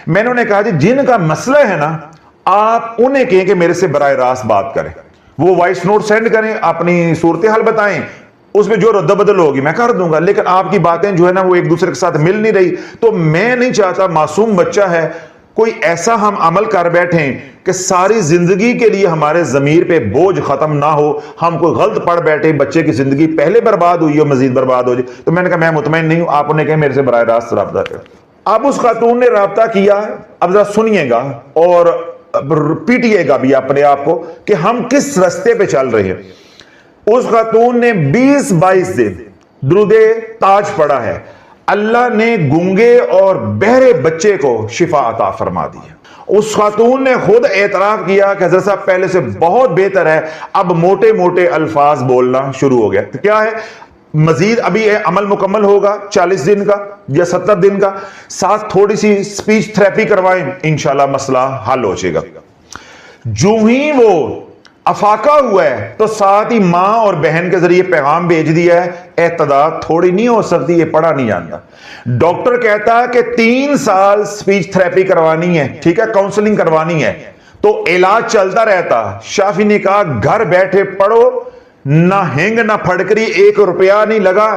میں نے انہیں کہا جی جن کا مسئلہ ہے نا, آپ انہیں کہیں کہ میرے سے براہ راست بات کریں, وہ وائس نوٹ سینڈ کریں, اپنی صورتحال بتائیں, اس میں جو رد بدل ہوگی میں کر دوں گا. لیکن آپ کی باتیں جو ہے نا وہ ایک دوسرے کے ساتھ مل نہیں رہی. تو میں نہیں چاہتا, معصوم بچہ ہے, کوئی ایسا ہم عمل کر بیٹھیں کہ ساری زندگی کے لیے ہمارے ضمیر پہ بوجھ ختم نہ ہو, ہم کوئی غلط پڑھ بیٹھے, بچے کی زندگی پہلے برباد ہوئی ہو, مزید برباد ہو جائے. تو میں نے کہا میں مطمئن نہیں ہوں, آپ انہیں کہیں میرے سے براہ راست رابطہ کریں. اب اس خاتون نے رابطہ کیا, اب ذرا سنیے گا اور پیٹیے گا بھی اپنے آپ کو کہ ہم کس رستے پہ چل رہے ہیں. اس خاتون نے 20-22 دن درود تاج پڑھا ہے. اللہ نے گونگے اور بہرے بچے کو شفا عطا فرما دی. اس خاتون نے خود اعتراف کیا کہ حضرت صاحب پہلے سے بہت بہتر ہے, اب موٹے موٹے الفاظ بولنا شروع ہو گیا. تو کیا ہے, مزید ابھی عمل مکمل ہوگا 40 دن کا یا 70 دن کا, ساتھ تھوڑی سی سپیچ تھراپی کروائیں, انشاءاللہ مسئلہ حل ہو جائے گا. جو ہی وہ افاقہ ہوا ہے تو ساتھ ہی ماں اور بہن کے ذریعے پیغام بھیج دیا ہے, اعتداد تھوڑی نہیں ہو سکتی, یہ پڑھا نہیں جانتا. ڈاکٹر کہتا ہے کہ 3 سال سپیچ تھراپی کروانی ہے, ٹھیک ہے, کاؤنسلنگ کروانی ہے, تو علاج چلتا رہتا. شافی نے کہا گھر بیٹھے پڑھو, نہ ہنگ نہ پھڑکری، 1 روپیہ نہیں لگا،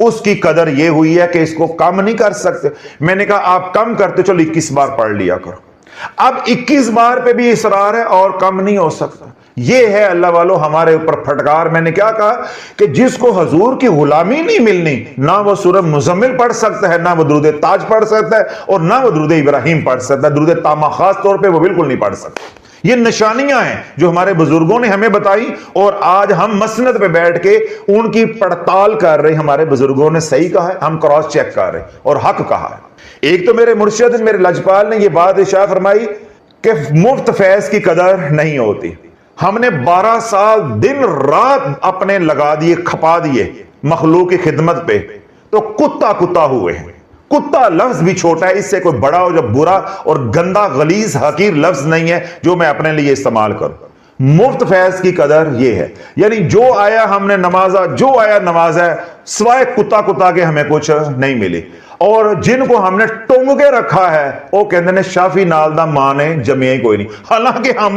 اس کی قدر یہ ہوئی ہے کہ اس کو کم نہیں کر سکتے۔ میں نے کہا آپ کم کرتے چلو 21 بار پڑھ لیا کرو۔ اب 21 بار پہ بھی اصرار ہے اور کم نہیں ہو سکتا۔ یہ ہے اللہ والو ہمارے اوپر پھٹکار۔ میں نے کیا کہا کہ جس کو حضور کی غلامی نہیں ملنی، نہ وہ سورہ مزمل پڑھ سکتا ہے، نہ وہ درود تاج پڑھ سکتا ہے، اور نہ وہ درود ابراہیم پڑھ سکتا ہے۔ درود تامہ خاص طور پہ وہ بالکل نہیں پڑھ سکتا۔ یہ نشانیاں ہیں جو ہمارے بزرگوں نے ہمیں بتائی، اور آج ہم مسند پہ بیٹھ کے ان کی پڑتال کر رہے ہیں۔ ہمارے بزرگوں نے صحیح کہا ہے، ہم کراس چیک کر رہے ہیں اور حق کہا ہے۔ ایک تو میرے مرشد میرے لجپال نے یہ بات ارشاد فرمائی کہ مفت فیض کی قدر نہیں ہوتی۔ ہم نے 12 سال دن رات اپنے لگا دیے، کھپا دیے مخلوق کی خدمت پہ، تو کتا ہوئے ہیں۔ کتا لفظ بھی چھوٹا ہے، اس سے کوئی بڑا اور برا اور گندا غلیظ حقیر لفظ نہیں ہے جو میں اپنے لیے استعمال کروں۔ مفت فیض کی قدر یہ ہے، یعنی جو آیا ہم نے نمازا، جو آیا نمازا ہے، سوائے کتا کے ہمیں کچھ نہیں ملی۔ اور جن کو ہم نے ٹونگ کے رکھا ہے وہ کہتے ہیں شافی نال دا ماں نے جمعی کوئی نہیں، حالانکہ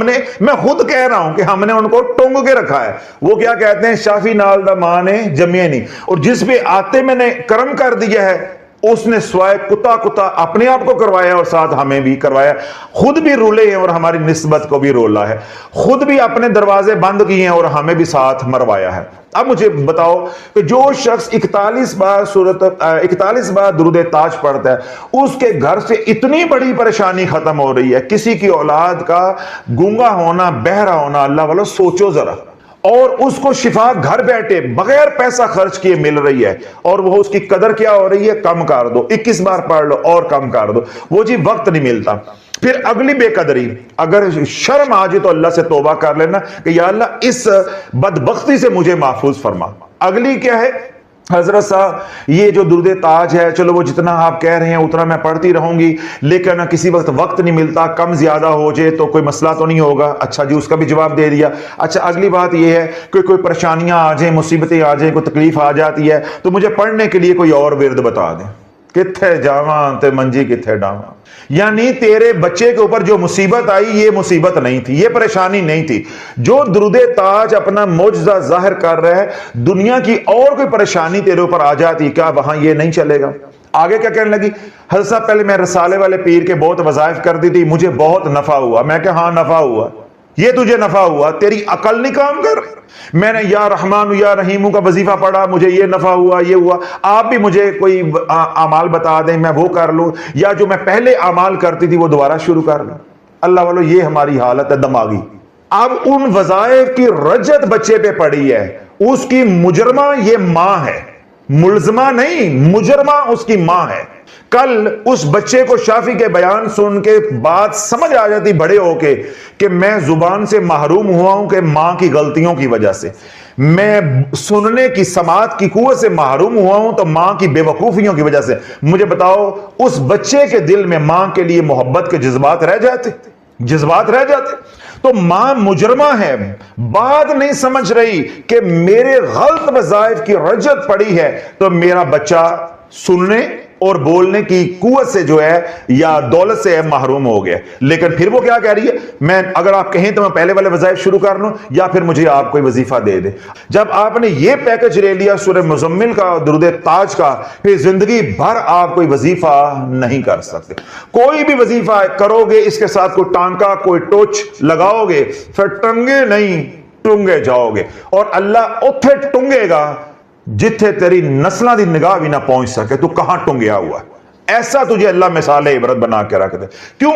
میں خود کہہ رہا ہوں کہ ہم نے ان کو ٹونگ کے رکھا ہے۔ وہ کیا کہتے ہیں؟ شافی نال دا ماں نے جمعی نہیں۔ اور جس پہ آتے میں نے کرم کر دیا ہے اس نے سوائے کتا اپنے آپ کو کروایا اور ساتھ ہمیں بھی کروایا، خود بھی رولے ہیں اور ہماری نسبت کو بھی رولا ہے، خود بھی اپنے دروازے بند کیے ہیں اور ہمیں بھی ساتھ مروایا ہے۔ اب مجھے بتاؤ کہ جو شخص 41 بار درود تاج پڑھتا ہے، اس کے گھر سے اتنی بڑی پریشانی ختم ہو رہی ہے۔ کسی کی اولاد کا گونگا ہونا، بہرا ہونا، اللہ والو سوچو ذرا، اور اس کو شفا گھر بیٹھے بغیر پیسہ خرچ کیے مل رہی ہے، اور وہ اس کی قدر کیا ہو رہی ہے؟ کم کر دو، 21 بار پڑھ لو اور کم کر دو۔ وہ جی وقت نہیں ملتا۔ پھر اگلی بے قدری، اگر شرم آ جائے تو اللہ سے توبہ کر لینا کہ یا اللہ اس بدبختی سے مجھے محفوظ فرما۔ اگلی کیا ہے؟ حضرت صاحب یہ جو درود تاج ہے، چلو وہ جتنا آپ کہہ رہے ہیں اتنا میں پڑھتی رہوں گی، لیکن کسی وقت نہیں ملتا، کم زیادہ ہو جائے تو کوئی مسئلہ تو نہیں ہوگا؟ اچھا جی، اس کا بھی جواب دے دیا۔ اچھا اگلی بات یہ ہے کہ کوئی پریشانیاں آ جائیں، مصیبتیں آ جائیں، کوئی تکلیف آ جاتی ہے تو مجھے پڑھنے کے لیے کوئی اور ورد بتا دیں۔ کتھے جاواں تے منجی کتھے ڈاواں، یعنی تیرے بچے کے اوپر جو مصیبت آئی یہ مصیبت نہیں تھی، یہ پریشانی نہیں تھی۔ جو درود تاج اپنا معجزہ ظاہر کر رہا ہے، دنیا کی اور کوئی پریشانی تیرے اوپر آ جاتی، کیا وہاں یہ نہیں چلے گا؟ آگے کیا کہنے لگی؟ حضرت صاحب پہلے میں رسالے والے پیر کے بہت وظائف کرتی تھی، مجھے بہت نفع ہوا۔ میں کہ ہاں نفع ہوا، یہ تجھے نفع ہوا، تیری عقل نہیں کام کر رہی۔ میں نے یا رحمان یا رحیم کا وظیفہ پڑھا، مجھے یہ نفع ہوا، یہ ہوا۔ آپ بھی مجھے کوئی اعمال بتا دیں، میں وہ کر لوں، یا جو میں پہلے اعمال کرتی تھی وہ دوبارہ شروع کر لوں۔ اللہ والو یہ ہماری حالت ہے دماغی۔ اب ان وظائف کی رجت بچے پہ پڑی ہے، اس کی مجرمہ یہ ماں ہے، ملزمہ نہیں، مجرمہ اس کی ماں ہے۔ کل اس بچے کو شافی کے بیان سن کے بات سمجھ آ جاتی بڑے ہو کے کہ میں زبان سے محروم ہوا ہوں کہ ماں کی غلطیوں کی وجہ سے، میں سننے کی سماعت کی قوت سے محروم ہوا ہوں تو ماں کی بے وقوفیوں کی وجہ سے۔ مجھے بتاؤ اس بچے کے دل میں ماں کے لیے محبت کے جذبات رہ جاتے؟ تو ماں مجرمہ ہے، بات نہیں سمجھ رہی کہ میرے غلط وظائف کی رجت پڑی ہے تو میرا بچہ سننے اور بولنے کی قوت سے جو ہے یا دولت سے محروم ہو گیا۔ لیکن پھر وہ کیا کہہ رہی ہے؟ میں اگر آپ کہیں تو میں پہلے والے وظائف شروع کر لوں، یا پھر مجھے آپ کوئی وظیفہ دے دیں۔ جب آپ نے یہ پیکج لے لیا سورہ مزمل کا، درود تاج کا، پھر زندگی بھر آپ کوئی وظیفہ نہیں کر سکتے۔ کوئی بھی وظیفہ کرو گے اس کے ساتھ کوئی ٹانکا، کوئی ٹوچ لگاؤ گے، پھر ٹنگے نہیں ٹنگے جاؤ گے، اور اللہ اتھے ٹنگے گا جتھے تیری نسلوں دی نگاہ بھی نہ پہنچ سکے۔ تو کہاں ٹنگیا ہوا ہے؟ ایسا تجھے اللہ مثال عبرت بنا کے رکھ دے۔ کیوں؟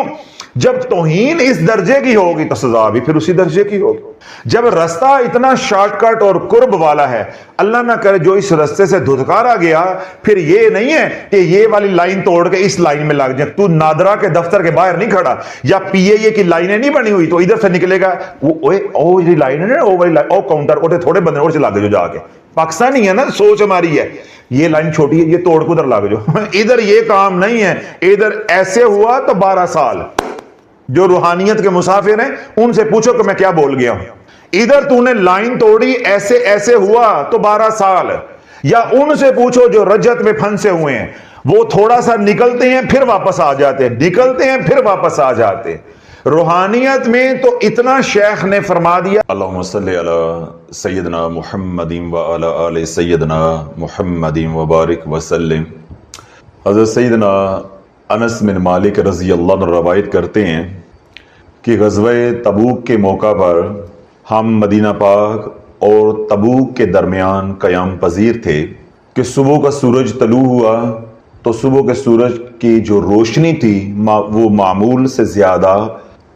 جب توہین اس درجے کی ہوگی تو سزا بھی پھر اسی درجے کی ہوگی۔ جب رستہ اتنا شارٹ کٹ اور قرب والا ہے، اللہ نہ کرے جو اس رستے سے دھتکارا گیا، پھر یہ نہیں ہے کہ یہ والی لائن توڑ کے اس لائن میں لگ جائے۔ تو نادرا کے دفتر کے باہر نہیں کھڑا، یا پی اے اے کی لائنیں نہیں بنی ہوئی تو ادھر سے نکلے گا وہ یہ لائن ہے نا، وہ والی لائن، او کاؤنٹر اوٹے تھوڑے بندے اور چلا دے جا کے۔ پاکستانی ہے نا، سوچ ہماری ہے یہ لائن چھوٹی ہے، یہ توڑ کو ادھر لگ جو۔ ادھر یہ کام نہیں ہے، ادھر ایسے ہوا تو 12 سال۔ جو روحانیت کے مسافر ہیں ان سے پوچھو کہ میں کیا بول گیا ہوں۔ ادھر تو نے لائن توڑی، ایسے ایسے ہوا تو 12 سال۔ یا ان سے پوچھو جو رجت میں پھنسے ہوئے ہیں، وہ تھوڑا سا نکلتے ہیں پھر واپس آ جاتے ہیں، نکلتے ہیں پھر واپس آ جاتے ہیں۔ روحانیت میں تو اتنا شیخ نے فرما دیا، اللہم صلی علی سیدنا محمد وعلی آل سیدنا محمد وبارک وسلم۔ حضرت سیدنا انس بن مالک رضی اللہ عنہ روایت کرتے ہیں کہ غزوہ تبوک کے موقع پر ہم مدینہ پاک اور تبوک کے درمیان قیام پذیر تھے کہ صبح کا سورج طلوع ہوا تو صبح کے سورج کی جو روشنی تھی وہ معمول سے زیادہ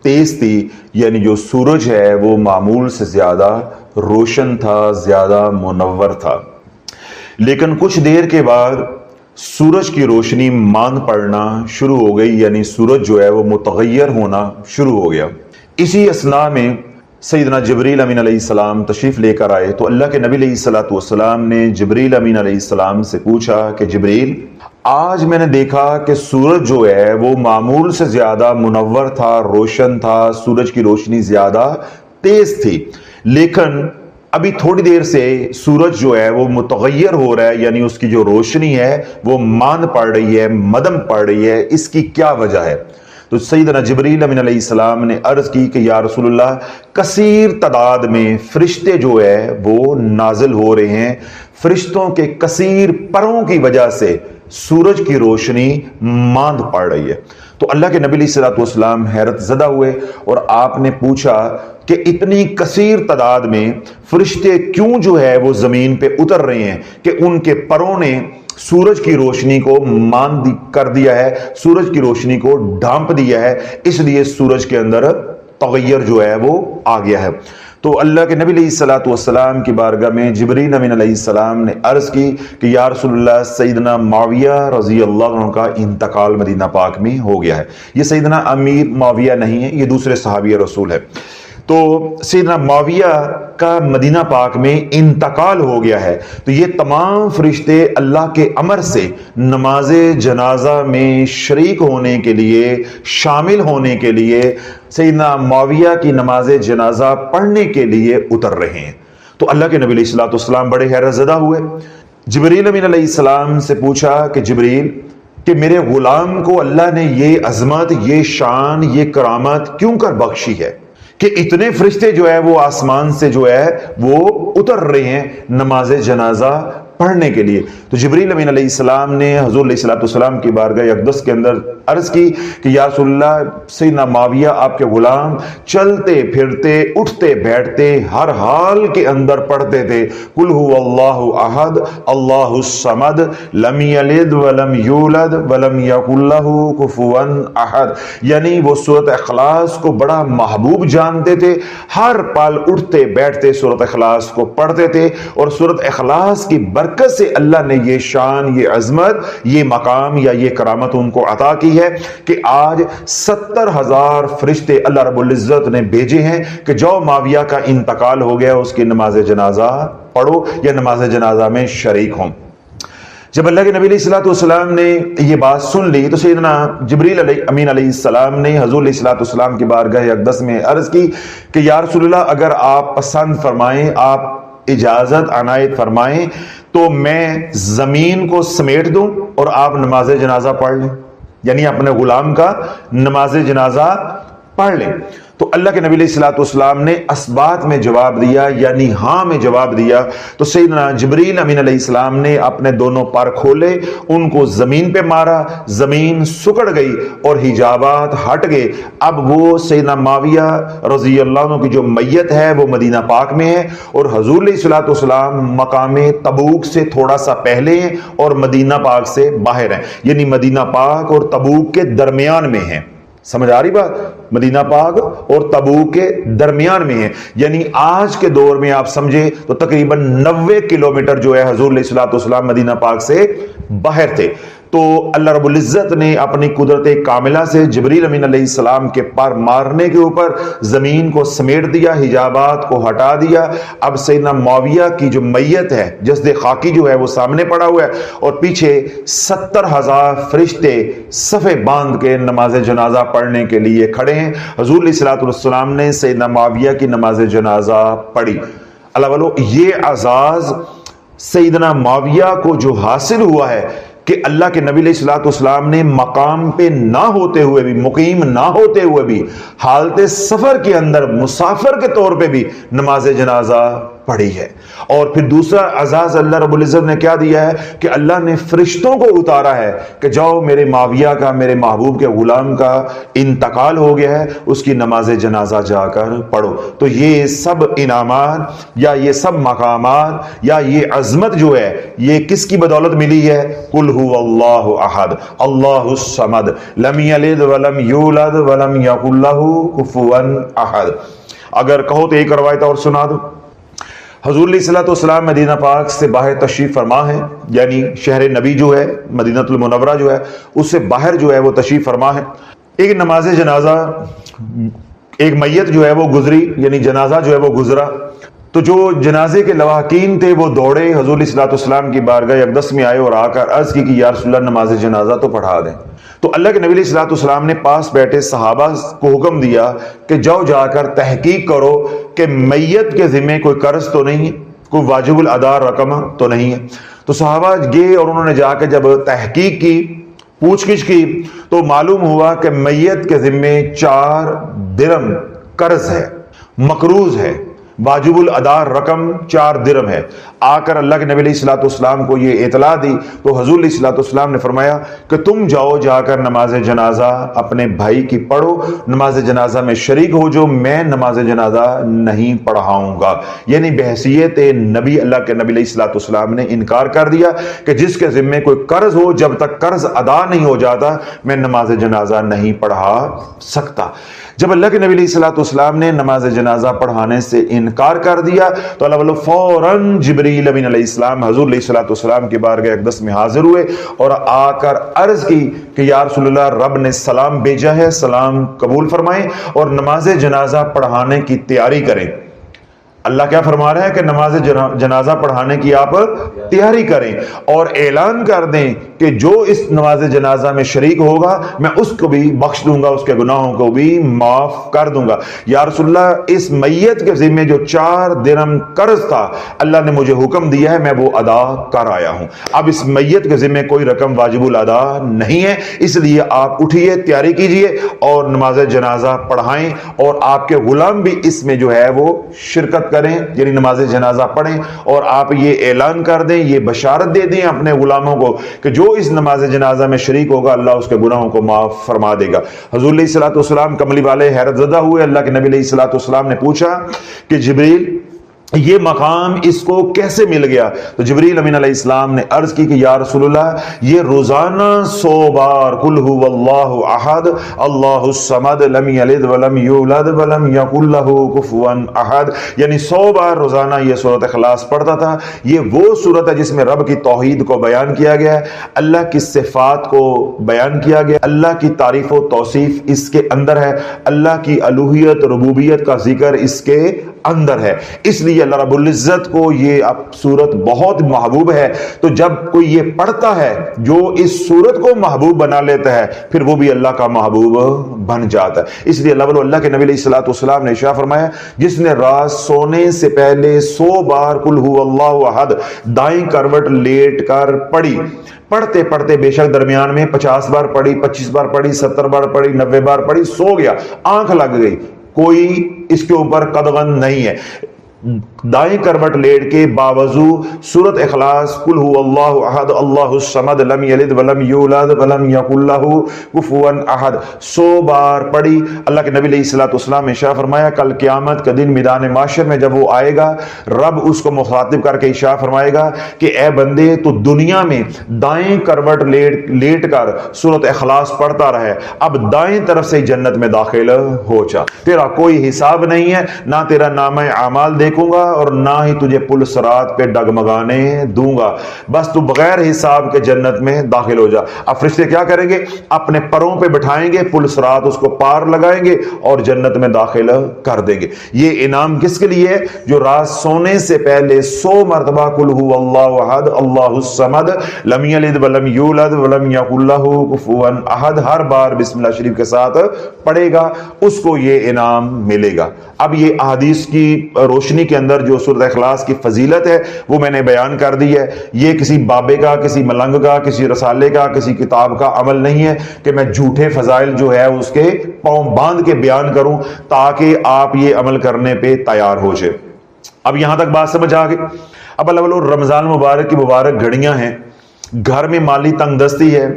تیز تھی، یعنی جو سورج ہے وہ معمول سے زیادہ روشن تھا، زیادہ منور تھا۔ لیکن کچھ دیر کے بعد سورج کی روشنی ماند پڑنا شروع ہو گئی، یعنی سورج جو ہے وہ متغیر ہونا شروع ہو گیا۔ اسی اثناء میں سیدنا جبریل امین علیہ السلام تشریف لے کر آئے تو اللہ کے نبی علیہ السلام نے جبریل امین علیہ السلام سے پوچھا کہ جبریل، آج میں نے دیکھا کہ سورج جو ہے وہ معمول سے زیادہ منور تھا، روشن تھا، سورج کی روشنی زیادہ تیز تھی، لیکن ابھی تھوڑی دیر سے سورج جو ہے وہ متغیر ہو رہا ہے، یعنی اس کی جو روشنی ہے وہ ماند پڑ رہی ہے، مدم پڑ رہی ہے، اس کی کیا وجہ ہے؟ تو سیدنا جبریل امین علیہ السلام نے عرض کی کہ یا رسول اللہ، کثیر تعداد میں فرشتے جو ہے وہ نازل ہو رہے ہیں، فرشتوں کے کثیر پروں کی وجہ سے سورج کی روشنی ماند پڑ رہی ہے۔ تو اللہ کے نبی علیہ السلام حیرت زدہ ہوئے اور آپ نے پوچھا کہ اتنی کثیر تعداد میں فرشتے کیوں جو ہے وہ زمین پہ اتر رہے ہیں کہ ان کے پروں نے سورج کی روشنی کو ماند کر دیا ہے، سورج کی روشنی کو ڈھانپ دیا ہے، اس لیے سورج کے اندر تغیر جو ہے وہ آ گیا ہے۔ تو اللہ کے نبی علیہ السلام کی بارگاہ میں جبریل امین علیہ السلام نے عرض کی کہ یا رسول اللہ، سیدنا معاویہ رضی اللہ عنہ کا انتقال مدینہ پاک میں ہو گیا ہے۔ یہ سیدنا امیر معاویہ نہیں ہے، یہ دوسرے صحابی رسول ہے۔ تو سیدنا معاویہ کا مدینہ پاک میں انتقال ہو گیا ہے، تو یہ تمام فرشتے اللہ کے امر سے نماز جنازہ میں شریک ہونے کے لیے، شامل ہونے کے لیے، سیدنا معاویہ کی نماز جنازہ پڑھنے کے لیے اتر رہے ہیں۔ تو اللہ کے نبی علیہ السلام بڑے حیرت زدہ ہوئے، جبریل امین علیہ السلام سے پوچھا کہ جبریل، کہ میرے غلام کو اللہ نے یہ عظمت، یہ شان، یہ کرامت کیوں کر بخشی ہے کہ اتنے فرشتے جو ہے وہ آسمان سے جو ہے وہ اتر رہے ہیں نماز جنازہ پڑھنے کے لیے؟ تو جبریل امین علیہ السلام نے حضور علیہ السلام کی بارگاہ اقدس کے اندر عرض کی کہ یا رسول اللہ، سیدنا معاویہ آپ کے غلام چلتے پھرتے، اٹھتے بیٹھتے، ہر حال کے اندر پڑھتے تھے قل هو اللہ احد اللہ الصمد لم یلد ولم یولد ولم یکن لہ کفوا احد، یعنی وہ سورۃ اخلاص کو بڑا محبوب جانتے تھے، ہر پل اٹھتے بیٹھتے سورۃ اخلاص کو پڑھتے تھے، اور سورۃ اخلاص کی برکت سے اللہ نے یہ شان، یہ عظمت، یہ مقام یا یہ کرامت ان کو عطا کی ہے کہ آج 70,000 فرشتے اللہ رب العزت نے بھیجے ہیں کہ جو معاویہ کا انتقال ہو گیا اس کی نماز جنازہ پڑھو یا نماز جنازہ میں شریک ہوں۔ جب اللہ کے نبی علیہ السلام نے یہ بات سن لی تو سیدنا جبریل امین علیہ السلام نے حضور علیہ السلام کی بارگاہ اقدس میں عرض کی کہ یا رسول اللہ، اگر آپ پسند فرمائیں، آپ اجازت عنایت فرمائیں تو میں زمین کو سمیٹ دوں اور آپ نماز جنازہ پڑھ لیں، یعنی اپنے غلام کا نماز جنازہ پڑھ لیں۔ تو اللہ کے نبی علیہ السلام نے اسبات میں جواب دیا، یعنی ہاں میں جواب دیا۔ تو سیدنا جبریل امین علیہ السلام نے اپنے دونوں پر کھولے، ان کو زمین پہ مارا، زمین سکڑ گئی اور حجابات ہٹ گئے۔ اب وہ سیدنا معاویہ رضی اللہ عنہ کی جو میت ہے وہ مدینہ پاک میں ہے، اور حضور علیہ السلام مقام تبوک سے تھوڑا سا پہلے ہیں اور مدینہ پاک سے باہر ہیں، یعنی مدینہ پاک اور تبوک کے درمیان میں ہیں۔ سمجھ آ رہی بات؟ مدینہ پاک اور تبوک کے درمیان میں ہے، یعنی آج کے دور میں آپ سمجھے تو تقریباً 90 کلومیٹر جو ہے حضور علیہ السلام مدینہ پاک سے باہر تھے۔ تو اللہ رب العزت نے اپنی قدرت کاملہ سے جبریل امین علیہ السلام کے پر مارنے کے اوپر زمین کو سمیٹ دیا، حجابات کو ہٹا دیا۔ اب سیدنا معاویہ کی جو میت ہے، جسد خاکی جو ہے وہ سامنے پڑا ہوا ہے، اور پیچھے 70,000 فرشتے صفے باندھ کے نماز جنازہ پڑھنے کے لیے کھڑے ہیں۔ حضور علیہ السلام نے سیدنا معاویہ کی نماز جنازہ پڑھی۔ اللہ والو، یہ اعزاز سیدنا معاویہ کو جو حاصل ہوا ہے کہ اللہ کے نبی علیہ الصلوۃ والسلام نے مقام پہ نہ ہوتے ہوئے بھی، مقیم نہ ہوتے ہوئے بھی، حالت سفر کے اندر مسافر کے طور پہ بھی نماز جنازہ پڑھی ہے۔ اور پھر دوسرا اعزاز اللہ رب العزت نے کیا دیا ہے کہ اللہ نے فرشتوں کو اتارا ہے کہ جاؤ میرے معاویہ کا، میرے محبوب کے غلام کا انتقال ہو گیا ہے، اس کی نماز جنازہ جا کر پڑھو۔ تو یہ سب انعامات یا یہ سب مقامات یا یہ عظمت جو ہے یہ کس کی بدولت ملی ہے؟ قل هو اللہ احد اللہ الصمد لم یلد ولم یولد ولم یکن لہ کفوا احد۔ اگر کہو تو ایک روایت اور سنا دو۔ حضور علیہ الصلوۃ والسلام مدینہ پاک سے باہر تشریف فرما ہے، یعنی شہر نبی جو ہے مدینہ المنورہ جو ہے اس سے باہر جو ہے وہ تشریف فرما ہے۔ ایک نماز جنازہ، ایک میت جو ہے وہ گزری، یعنی جنازہ جو ہے وہ گزرا، تو جو جنازے کے لواحقین تھے وہ دوڑے حضور علیہ الصلوۃ والسلام کی بارگاہ اقدس میں آئے اور آ کر عرض کی کہ یا رسول اللہ نماز جنازہ تو پڑھا دیں۔ تو اللہ کے نبی علیہ الصلوۃ والسلام نے پاس بیٹھے صحابہ کو حکم دیا کہ جاؤ جا کر تحقیق کرو کہ میت کے ذمے کوئی قرض تو نہیں ہے، کوئی واجب الادا رقم تو نہیں ہے۔ تو صحابہ گئے اور انہوں نے جا کے جب تحقیق کی، پوچھ گچھ کی، تو معلوم ہوا کہ میت کے ذمے 4 درم قرض ہے، مقروض ہے، واجب الادا رقم 4 درم ہے۔ آ کر اللہ کے نبی علیہ الصلوۃ والسلام کو یہ اطلاع دی تو حضور علیہ الصلوۃ والسلام نے فرمایا کہ تم جاؤ جا کر نماز جنازہ اپنے بھائی کی پڑھو، نماز جنازہ میں شریک ہو جو، میں نماز جنازہ نہیں پڑھاؤں گا۔ یعنی بحیثیت نبی اللہ کے نبی علیہ الصلوۃ والسلام نے انکار کر دیا کہ جس کے ذمے کوئی قرض ہو جب تک قرض ادا نہیں ہو جاتا میں نماز جنازہ نہیں پڑھا سکتا۔ جب اللہ کے نبی علیہ الصلوۃ والسلام نے نماز جنازہ پڑھانے سے انکار کر دیا تو اللہ والو فوراً جبریل امین علیہ السلام حضور علیہ الصلوۃ والسلام کی بارگاہ اقدس میں حاضر ہوئے اور آ کر عرض کی کہ یا رسول اللہ رب نے سلام بھیجا ہے، سلام قبول فرمائیں اور نماز جنازہ پڑھانے کی تیاری کریں۔ اللہ کیا فرما رہا ہے کہ نماز جنازہ پڑھانے کی آپ تیاری کریں اور اعلان کر دیں کہ جو اس نماز جنازہ میں شریک ہوگا میں اس کو بھی بخش دوں گا، اس کے گناہوں کو بھی معاف کر دوں گا۔ یا رسول اللہ اس میت کے ذمے جو 4 درم قرض تھا اللہ نے مجھے حکم دیا ہے میں وہ ادا کر آیا ہوں، اب اس میت کے ذمے کوئی رقم واجب الادا نہیں ہے، اس لیے آپ اٹھیے، تیاری کیجئے اور نماز جنازہ پڑھائیں اور آپ کے غلام بھی اس میں جو ہے وہ شرکت کریں، یعنی نماز جنازہ پڑھیں اور آپ یہ اعلان کر دیں، یہ بشارت دے دیں اپنے غلاموں کو کہ جو اس نماز جنازہ میں شریک ہوگا اللہ اس کے گناہوں کو معاف فرما دے گا۔ حضور علیہ الصلوۃ والسلام کملی والے حیرت زدہ ہوئے، اللہ کے نبی علیہ الصلوۃ والسلام نے پوچھا کہ جبریل یہ مقام اس کو کیسے مل گیا؟ تو جبریل امین علیہ السلام نے عرض کی کہ یا رسول اللہ یہ روزانہ 100 بار قل هو اللہ احد اللہ الصمد لم یلد ولم یولد ولم یکن لہ کفوا احد، یعنی 100 بار روزانہ یہ سورۃ اخلاص پڑھتا تھا۔ یہ وہ سورت ہے جس میں رب کی توحید کو بیان کیا گیا ہے، اللہ کی صفات کو بیان کیا گیا، اللہ کی تعریف و توصیف اس کے اندر ہے، اللہ کی الوہیت ربوبیت کا ذکر اس کے اندر ہے، اس لیے اللہ رب العزت کو یہ اب صورت بہت محبوب ہے۔ تو جب کوئی یہ پڑھتا ہے جو اس صورت کو محبوب بنا لیتا ہے پھر وہ بھی اللہ کا محبوب بن جاتا ہے۔ اس لیے اللہ کے نبی علیہ الصلوۃ والسلام نے ارشاد فرمایا جس نے رات سونے سے پہلے 100 بار قل هو اللہ احد دائیں کروٹ لیٹ کر پڑھی، پڑھتے پڑھتے بے شک درمیان میں 50 بار پڑھی، 25 بار پڑھی، 70 بار پڑھی، 90 بار پڑھی، سو گیا، آنکھ لگ گئی، کوئی اس کے اوپر قدغن نہیں ہے، دائیں کروٹ لیٹ کے باوضو سورۃ اخلاص قل هو اللہ احد اللہ الصمد لم یلد ولم یولد ولم یکن لہ کفوا احد 100 بار پڑھی۔ اللہ کے نبی علیہ الصلوۃ والسلام نے ارشاد فرمایا کل قیامت کا دن میدان محشر میں جب وہ آئے گا رب اس کو مخاطب کر کے ارشاد فرمائے گا کہ اے بندے تو دنیا میں دائیں کروٹ لیٹ کر سورۃ اخلاص پڑھتا رہے، اب دائیں طرف سے جنت میں داخل ہو جا، تیرا کوئی حساب نہیں ہے، نہ تیرا نامہ اعمال دیکھوں گا اور نہ ہی تجھے پل صراط پہ ڈگمگانے دوں گا، بس تو بغیر حساب کے جنت میں داخل ہو جا۔ اب فرشتے کیا کریں گے؟ اپنے پروں پہ بٹھائیں گے، پل صراط اس کو پار لگائیں گے اور جنت میں داخل کر دیں گے۔ یہ انعام کس کے لیے ہے؟ جو رات سونے سے پہلے 100 مرتبہ قل هو اللہ احد اللہ الصمد لم یلد ولم یولد ولم یکن لہ کفوا احد ہر بار بسم اللہ شریف کے ساتھ پڑھے گا، اس کو یہ انعام ملے گا۔ اب یہ احادیث کی روشنی روشنی کے اندر جو سورۃ اخلاص کی فضیلت ہے وہ میں نے بیان کر دی ہے۔ یہ کسی بابے کا، کسی ملنگ کا، کسی رسالے کا، کسی کتاب کا عمل نہیں ہے کہ میں جھوٹے فضائل جو ہے اس کے پاؤں باندھ کے بیان کروں تاکہ آپ یہ عمل کرنے پہ تیار ہو جائے۔ اب یہاں تک بات سمجھ آ گئی۔ اب اللہ رمضان مبارک کی مبارک گھڑیاں ہیں، گھر میں مالی تنگ دستی ہے،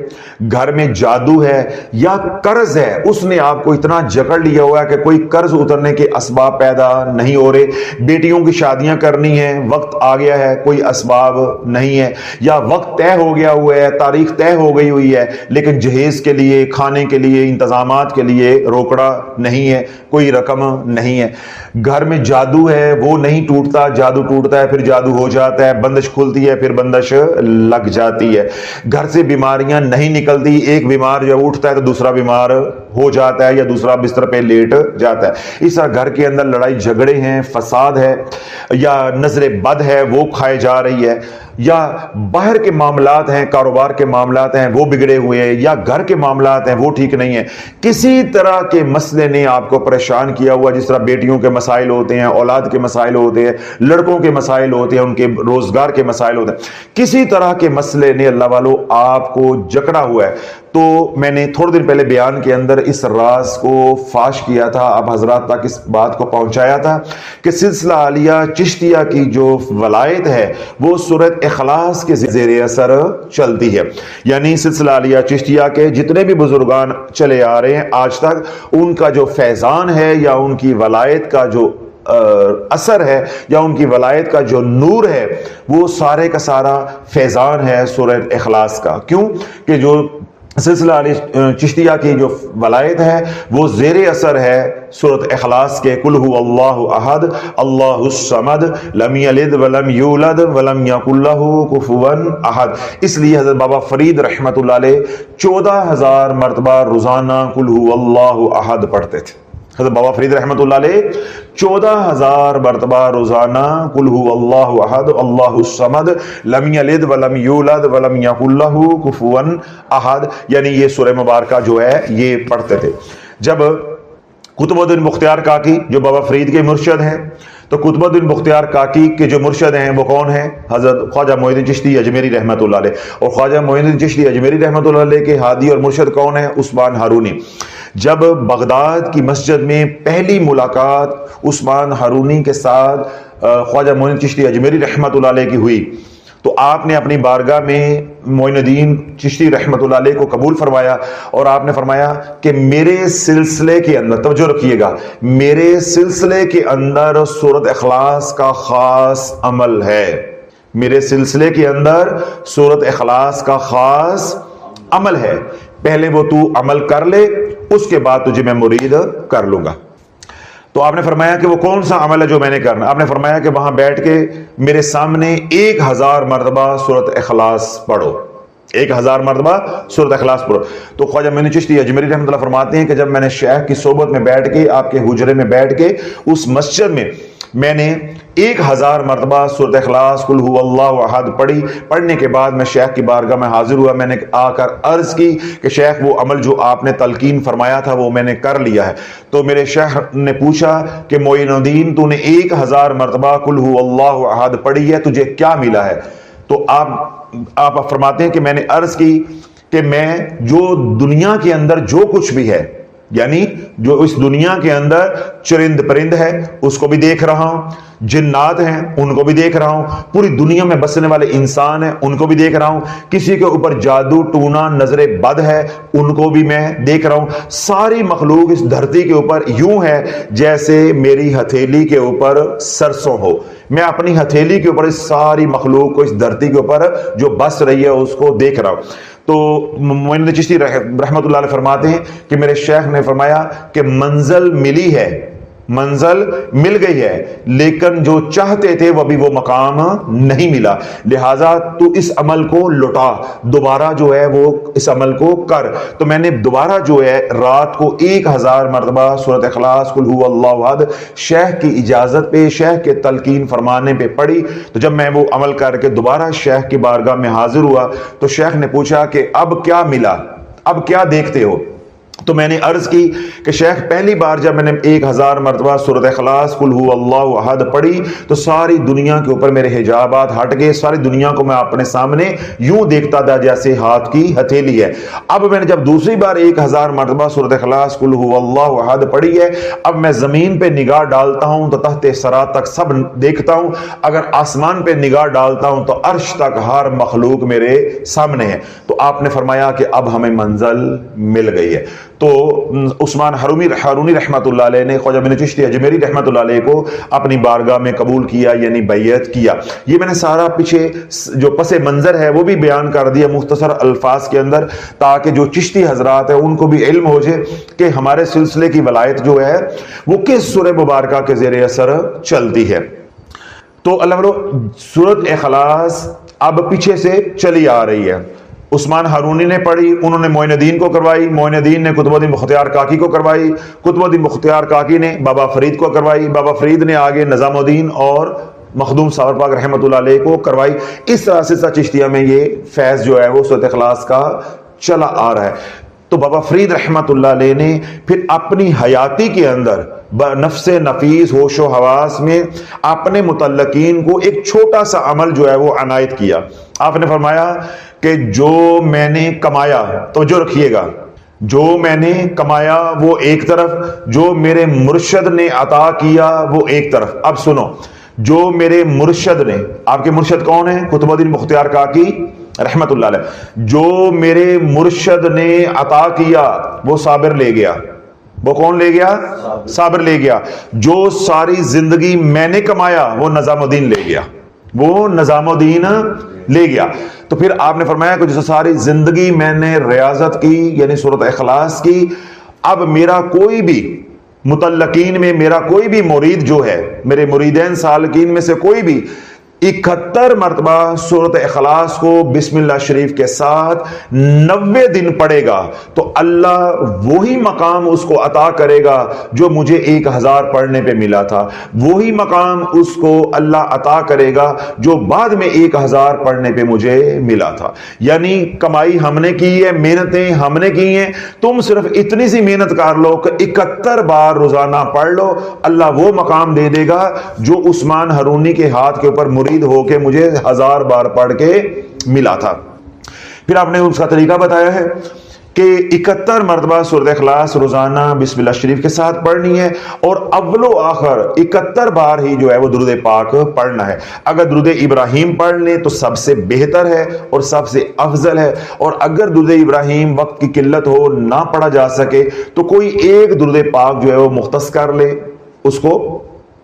گھر میں جادو ہے یا قرض ہے، اس نے آپ کو اتنا جکڑ لیا ہوا ہے کہ کوئی قرض اترنے کے اسباب پیدا نہیں ہو رہے، بیٹیوں کی شادیاں کرنی ہیں، وقت آ گیا ہے، کوئی اسباب نہیں ہے، یا وقت طے ہو گیا ہوا ہے، تاریخ طے ہو گئی ہوئی ہے، لیکن جہیز کے لیے، کھانے کے لیے، انتظامات کے لیے روکڑا نہیں ہے، کوئی رقم نہیں ہے۔ گھر میں جادو ہے، وہ نہیں ٹوٹتا، جادو ٹوٹتا ہے پھر جادو ہو جاتا ہے، بندش کھلتی ہے پھر بندش لگ جاتی ہے۔ گھر سے بیماریاں نہیں نکلتی، ایک بیمار جب اٹھتا ہے تو دوسرا بیمار ہو جاتا ہے یا دوسرا بستر پہ لیٹ جاتا ہے۔ اس طرح گھر کے اندر لڑائی جھگڑے ہیں، فساد ہے، یا نظر بد ہے وہ کھائے جا رہی ہے، یا باہر کے معاملات ہیں، کاروبار کے معاملات ہیں وہ بگڑے ہوئے ہیں، یا گھر کے معاملات ہیں وہ ٹھیک نہیں ہیں، کسی طرح کے مسئلے نے آپ کو پریشان کیا ہوا، جس طرح بیٹیوں کے مسائل ہوتے ہیں، اولاد کے مسائل ہوتے ہیں، لڑکوں کے مسائل ہوتے ہیں، ان کے روزگار کے مسائل ہوتے ہیں، کسی طرح کے مسئلے نے اللہ والو آپ کو جکڑا ہوا ہے، تو میں نے تھوڑے دن پہلے بیان کے اندر اس راز کو فاش کیا تھا، آپ حضرات تک اس بات کو پہنچایا تھا کہ سلسلہ عالیہ چشتیہ کی جو ولایت ہے وہ سورۃ اخلاص کے زیر اثر چلتی ہے۔ یعنی سلسلہ عالیہ چشتیہ کے جتنے بھی بزرگان چلے آ رہے ہیں آج تک، ان کا جو فیضان ہے یا ان کی ولایت کا جو اثر ہے یا ان کی ولایت کا جو نور ہے وہ سارے کا سارا فیضان ہے سورۃ اخلاص کا۔ کیوں کہ جو سلسلہ علیہ چشتیہ کی جو ولایت ہے وہ زیر اثر ہے سورۃ اخلاص کے، قل هو اللہ احد اللہ الصمد لم یلد ولم یولد ولم یکن لہ کفوا احد۔ اس لیے حضرت بابا فرید رحمۃ اللہ علیہ 14,000 مرتبہ روزانہ قل هو اللہ احد پڑھتے تھے۔ حضرت بابا فرید رحمۃ اللہ علیہ 14,000 مرتبہ روزانہ قل هو اللہ احد اللہ الصمد لم یلد ولم یولد ولم یکن لہ کفوا احد، یعنی یہ سورہ مبارکہ جو ہے یہ پڑھتے تھے۔ جب قطب الدین بختیار کاکی جو بابا فرید کے مرشد ہیں، تو قطب الدین بختیار کاکی کے جو مرشد ہیں وہ کون ہیں؟ حضرت خواجہ معین الدین چشتی اجمیری رحمۃ اللہ علیہ۔ اور خواجہ معین الدین چشتی اجمیری رحمۃ اللہ علیہ کے ہادی اور مرشد کون ہیں؟ عثمان ہارونی۔ جب بغداد کی مسجد میں پہلی ملاقات عثمان ہارونی کے ساتھ خواجہ معین الدین چشتی اجمیری رحمۃ اللہ علیہ کی ہوئی تو آپ نے اپنی بارگاہ میں معین الدین چشتی رحمۃ اللہ علیہ کو قبول فرمایا، اور آپ نے فرمایا کہ میرے سلسلے کے اندر، توجہ رکھیے گا، میرے سلسلے کے اندر سورۃ اخلاص کا خاص عمل ہے، میرے سلسلے کے اندر سورۃ اخلاص کا خاص عمل ہے، پہلے وہ تو عمل کر لے، اس کے بعد تجھے میں مرید کر لوں گا۔ تو آپ نے فرمایا کہ وہ کون سا عمل ہے جو میں نے کرنا؟ آپ نے فرمایا کہ وہاں بیٹھ کے میرے سامنے 1000 مرتبہ سورۃ اخلاص پڑھو، 1000 مرتبہ سورۃ اخلاص پڑھو۔ تو خواجہ معین چشتی اجمیری رحمۃ اللہ فرماتے ہیں کہ جب میں نے شیخ کی صحبت میں بیٹھ کے، آپ کے حجرے میں بیٹھ کے اس مسجد میں نے 1000 مرتبہ سورۃ اخلاص قل هو اللہ احد پڑھی۔ پڑھنے کے بعد میں شیخ کی بارگاہ میں حاضر ہوا، میں نے آ کر عرض کی کہ شیخ وہ عمل جو آپ نے تلقین فرمایا تھا وہ میں نے کر لیا ہے۔ تو میرے شیخ نے پوچھا کہ معین الدین تو نے 1000 مرتبہ قل هو اللہ احد پڑھی ہے، تجھے کیا ملا ہے؟ تو آپ فرماتے ہیں کہ میں نے عرض کی کہ میں جو دنیا کے اندر جو کچھ بھی ہے، یعنی جو اس دنیا کے اندر چرند پرند ہے اس کو بھی دیکھ رہا ہوں، جنات ہیں ان کو بھی دیکھ رہا ہوں، پوری دنیا میں بسنے والے انسان ہیں ان کو بھی دیکھ رہا ہوں، کسی کے اوپر جادو ٹونا نظر بد ہے ان کو بھی میں دیکھ رہا ہوں، ساری مخلوق اس دھرتی کے اوپر یوں ہے جیسے میری ہتھیلی کے اوپر سرسوں ہو۔ میں اپنی ہتھیلی کے اوپر اس ساری مخلوق کو اس دھرتی کے اوپر جو بس رہی ہے اس کو دیکھ رہا ہوں۔ تو معین الدین چشتی رحمۃ اللہ علیہ فرماتے ہیں کہ میرے شیخ نے فرمایا کہ منزل ملی ہے، منزل مل گئی ہے، لیکن جو چاہتے تھے وہ ابھی وہ مقام نہیں ملا، لہٰذا تو اس عمل کو لٹا، دوبارہ جو ہے وہ اس عمل کو کر۔ تو میں نے دوبارہ جو ہے رات کو 1000 مرتبہ سورۃ اخلاص قل هو اللہ احد شیخ کی اجازت پہ، شیخ کے تلقین فرمانے پہ پڑھی۔ تو جب میں وہ عمل کر کے دوبارہ شیخ کی بارگاہ میں حاضر ہوا تو شیخ نے پوچھا کہ اب کیا ملا، اب کیا دیکھتے ہو؟ تو میں نے عرض کی کہ شیخ پہلی بار جب میں نے 1000 مرتبہ سورۃ اخلاص قل هو اللہ احد پڑھی تو ساری دنیا کے اوپر میرے حجابات ہٹ گئے، ساری دنیا کو میں اپنے سامنے یوں دیکھتا تھا جیسے ہاتھ کی ہتھیلی ہے۔ اب میں نے جب دوسری بار 1000 مرتبہ سورۃ اخلاص قل هو اللہ احد پڑھی ہے، اب میں زمین پہ نگاہ ڈالتا ہوں تو تحت ثری تک سب دیکھتا ہوں، اگر آسمان پہ نگاہ ڈالتا ہوں تو عرش تک ہر مخلوق میرے سامنے ہے۔ تو آپ نے فرمایا کہ اب ہمیں منزل مل گئی ہے۔ تو عثمان ہارونی رحمۃ اللہ علیہ نے خواجہ معین چشتی اجمیری رحمۃ اللہ علیہ کو اپنی بارگاہ میں قبول کیا، یعنی بیعت کیا۔ یہ میں نے سارا پیچھے جو پس منظر ہے وہ بھی بیان کر دیا مختصر الفاظ کے اندر، تاکہ جو چشتی حضرات ہیں ان کو بھی علم ہو جائے کہ ہمارے سلسلے کی ولایت جو ہے وہ کس سورہ مبارکہ کے زیر اثر چلتی ہے۔ تو اللہ بلو سورۃ اخلاص اب پیچھے سے چلی آ رہی ہے۔ عثمان ہارونی نے پڑھی، انہوں نے معین الدین کو کروائی، معین الدین نے قطب الدین بختیار کاکی کو کروائی، قطب الدین بختیار کاکی نے بابا فرید کو کروائی، بابا فرید نے آگے نظام الدین اور مخدوم ساور پاک رحمۃ اللہ علیہ کو کروائی۔ اس طرح سے چشتیہ میں یہ فیض جو ہے وہ سورۃ اخلاص کا چلا آ رہا ہے۔ تو بابا فرید رحمۃ اللہ علیہ نے پھر اپنی حیاتی کے اندر نفس نفیس ہوش و حواس میں اپنے متعلقین کو ایک چھوٹا سا عمل جو ہے وہ عنایت کیا۔ آپ نے فرمایا کہ جو میں نے کمایا، توجہ رکھیے گا، جو میں نے کمایا وہ ایک طرف، جو میرے مرشد نے عطا کیا وہ ایک طرف۔ اب سنو، جو میرے مرشد نے، آپ کے مرشد کون ہیں؟ قطب الدین بختیار کاکی رحمت اللہ علیہ۔ جو میرے مرشد نے عطا کیا وہ صابر لے گیا۔ وہ کون لے گیا؟ صابر لے گیا۔ جو ساری زندگی میں نے کمایا وہ نظام الدین لے گیا، وہ نظام الدین لے گیا۔ تو پھر آپ نے فرمایا کہ جو ساری زندگی میں نے ریاضت کی یعنی سورۃ اخلاص کی، اب میرا کوئی بھی متعلقین میں میرا کوئی بھی مرید جو ہے، میرے مریدین سالکین میں سے کوئی بھی 71 مرتبہ سورۃ اخلاص کو بسم اللہ شریف کے ساتھ 90 دن پڑھے گا تو اللہ وہی مقام اس کو عطا کرے گا جو مجھے 1000 پڑھنے پہ ملا تھا، وہی مقام اس کو اللہ عطا کرے گا جو بعد میں 1000 پڑھنے پہ مجھے ملا تھا۔ یعنی کمائی ہم نے کی ہے، محنتیں ہم نے کی ہیں، تم صرف اتنی سی محنت کر لو کہ 71 بار روزانہ پڑھ لو، اللہ وہ مقام دے دے گا جو عثمان ہارونی کے ہاتھ کے اوپر مرید ہو کے مجھے 1000 بار پڑھ کے ملا تھا۔ پھر آپ نے اس کا طریقہ بتایا ہے کہ 71 مرتبہ سورۃ اخلاص روزانہ بسم اللہ شریف کے ساتھ پڑھنی ہے، اور اول و آخر 71 بار ہی جو ہے وہ درود پاک پڑھنا ہے۔ اگر درود ابراہیم پڑھ لیں تو سب سے بہتر ہے اور سب سے افضل ہے، اور اگر درود ابراہیم وقت کی قلت ہو نہ پڑھا جا سکے تو کوئی ایک درود پاک جو ہے وہ مختص کر لے، اس کو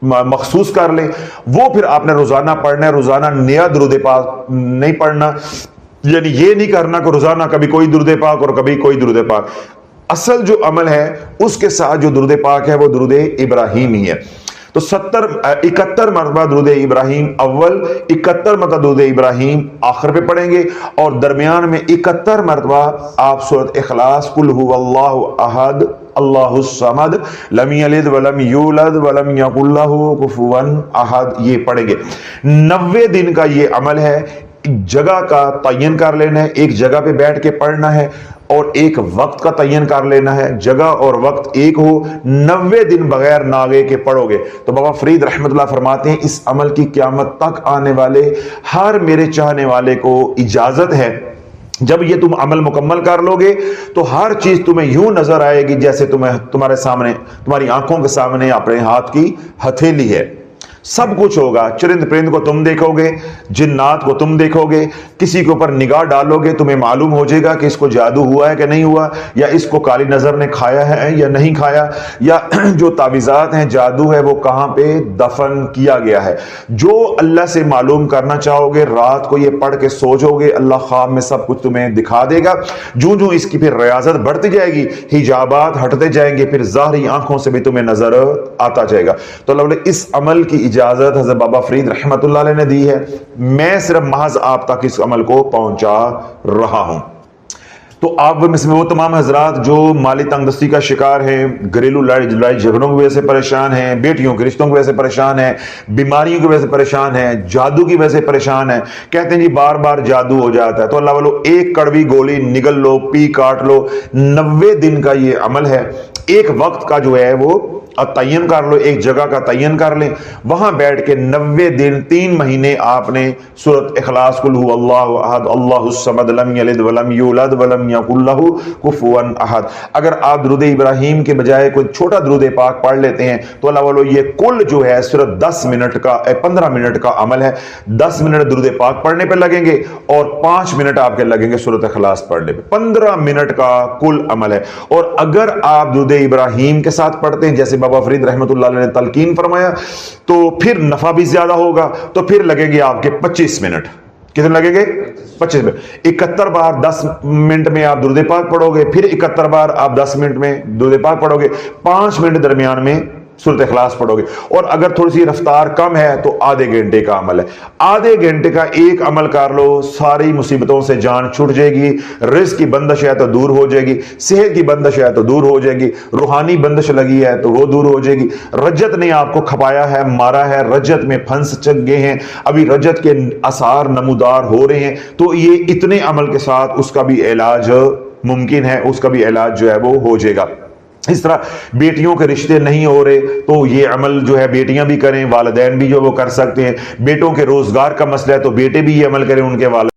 مخصوص کر لیں، وہ پھر آپ نے روزانہ پڑھنا ہے۔ روزانہ نیا درود پاک نہیں پڑھنا، یعنی یہ نہیں کرنا کہ روزانہ کبھی کوئی درود پاک اور کبھی کوئی درود پاک۔ اصل جو عمل ہے اس کے ساتھ جو درود پاک ہے وہ درود ابراہیم ہی ہے۔ تو 71 مرتبہ درود ابراہیم اول، 71 مرتبہ درود ابراہیم آخر پہ پڑھیں گے، اور درمیان میں 71 مرتبہ آپ سورۃ اخلاص قل هو اللہ احد اللہ الصمد لم یلد ولم یولد ولم یکن لہ کفوا احد یہ پڑھیں گے۔ 90 دن کا یہ عمل ہے۔ جگہ کا تعین کر لینا ہے، ایک جگہ پہ بیٹھ کے پڑھنا ہے، اور ایک وقت کا تعین کر لینا ہے، جگہ اور وقت ایک ہو، 90 دن بغیر ناگے کے پڑھو گے۔ تو بابا فرید رحمت اللہ فرماتے ہیں اس عمل کی قیامت تک آنے والے ہر میرے چاہنے والے کو اجازت ہے، جب یہ تم عمل مکمل کر لو گے تو ہر چیز تمہیں یوں نظر آئے گی جیسے تمہارے سامنے، تمہاری آنکھوں کے سامنے اپنے ہاتھ کی ہتھیلی ہے۔ سب کچھ ہوگا، چرند پرند کو تم دیکھو گے، جنات کو تم دیکھو گے، کسی کے اوپر نگاہ ڈالو گے تمہیں معلوم ہو جائے گا کہ اس کو جادو ہوا ہے کہ نہیں ہوا، یا اس کو کالی نظر نے کھایا ہے یا نہیں کھایا، یا جو تعویذات ہیں جادو ہے وہ کہاں پہ دفن کیا گیا ہے۔ جو اللہ سے معلوم کرنا چاہو گے رات کو یہ پڑھ کے سو جاؤ گے، اللہ خواب میں سب کچھ تمہیں دکھا دے گا۔ جو اس کی پھر ریاضت بڑھتی جائے گی، حجابات ہٹتے جائیں گے، پھر ظاہری آنکھوں سے بھی تمہیں نظر آتا جائے گا۔ تو اللہ نے اس عمل کی اجازت حضرت بابا فرید رحمت اللہ علیہ نے دی ہے، میں صرف محض آپ تک اس عمل کو پہنچا رہا ہوں۔ تو آپ میں سے وہ تمام حضرات جو مالی تنگ دستی کا شکار ہیں، گھریلو لڑائی جھگڑوں کی وجہ سے پریشان ہیں، بیٹیوں کے رشتوں کی وجہ سے پریشان ہیں، بیماریوں کی وجہ سے پریشان ہیں، جادو کی وجہ سے پریشان ہیں، کہتے ہیں جی بار بار جادو ہو جاتا ہے، تو اللہ والو ایک کڑوی گولی نگل لو، پی کاٹ لو، 90 دن کا یہ عمل ہے، ایک وقت کا جو ہے وہ تعین کر لو، ایک جگہ کا تعین کر لیں، وہاں بیٹھ کے 90 دن 3 مہینے آپ نے سورۃ اخلاص قل هو اللہ احد اللہ الصمد لم یلد ولم یولد ولم یکن لہ کفوا احد، اگر آپ درود ابراہیم کے بجائے کوئی چھوٹا درود پاک پڑھ لیتے ہیں تو اللہ والو یہ کل جو ہے صرف 10 منٹ کا 15 منٹ کا عمل ہے، 10 منٹ درود پاک پڑھنے پہ لگیں گے اور 5 منٹ آپ کے لگیں گے سورۃ اخلاص پڑھنے پہ، 15 منٹ کا کل عمل ہے۔ اور اگر آپ درود ابراہیم کے ساتھ پڑھتے ہیں جیسے بابا فرید رحمۃ اللہ علیہ نے تلقین فرمایا تو پھر نفع بھی زیادہ ہوگا، تو پھر لگے گے آپ کے 25 منٹ، کتنے لگے گے 25 منٹ، 71 بار 10 منٹ میں آپ درود پاک پڑھو گے، پھر 71 بار آپ 10 منٹ میں درود پاک پڑھو گے، 5 منٹ درمیان میں سورۃ اخلاص پڑھو گے، اور اگر تھوڑی سی رفتار کم ہے تو آدھے گھنٹے کا عمل ہے، آدھے گھنٹے کا ایک عمل کر لو، ساری مصیبتوں سے جان چھوٹ جائے گی، رزق کی بندش ہے تو دور ہو جائے گی، صحت کی بندش ہے تو دور ہو جائے گی، روحانی بندش لگی ہے تو وہ دور ہو جائے گی، رجت نے آپ کو کھپایا ہے، مارا ہے، رجت میں پھنس چک گئے ہیں، ابھی رجت کے آثار نمودار ہو رہے ہیں، تو یہ اتنے عمل کے ساتھ اس کا بھی علاج ممکن ہے، اس کا بھی علاج جو ہے وہ ہو جائے گا۔ اس طرح بیٹیوں کے رشتے نہیں ہو رہے تو یہ عمل جو ہے بیٹیاں بھی کریں، والدین بھی جو وہ کر سکتے ہیں، بیٹوں کے روزگار کا مسئلہ ہے تو بیٹے بھی یہ عمل کریں، ان کے والد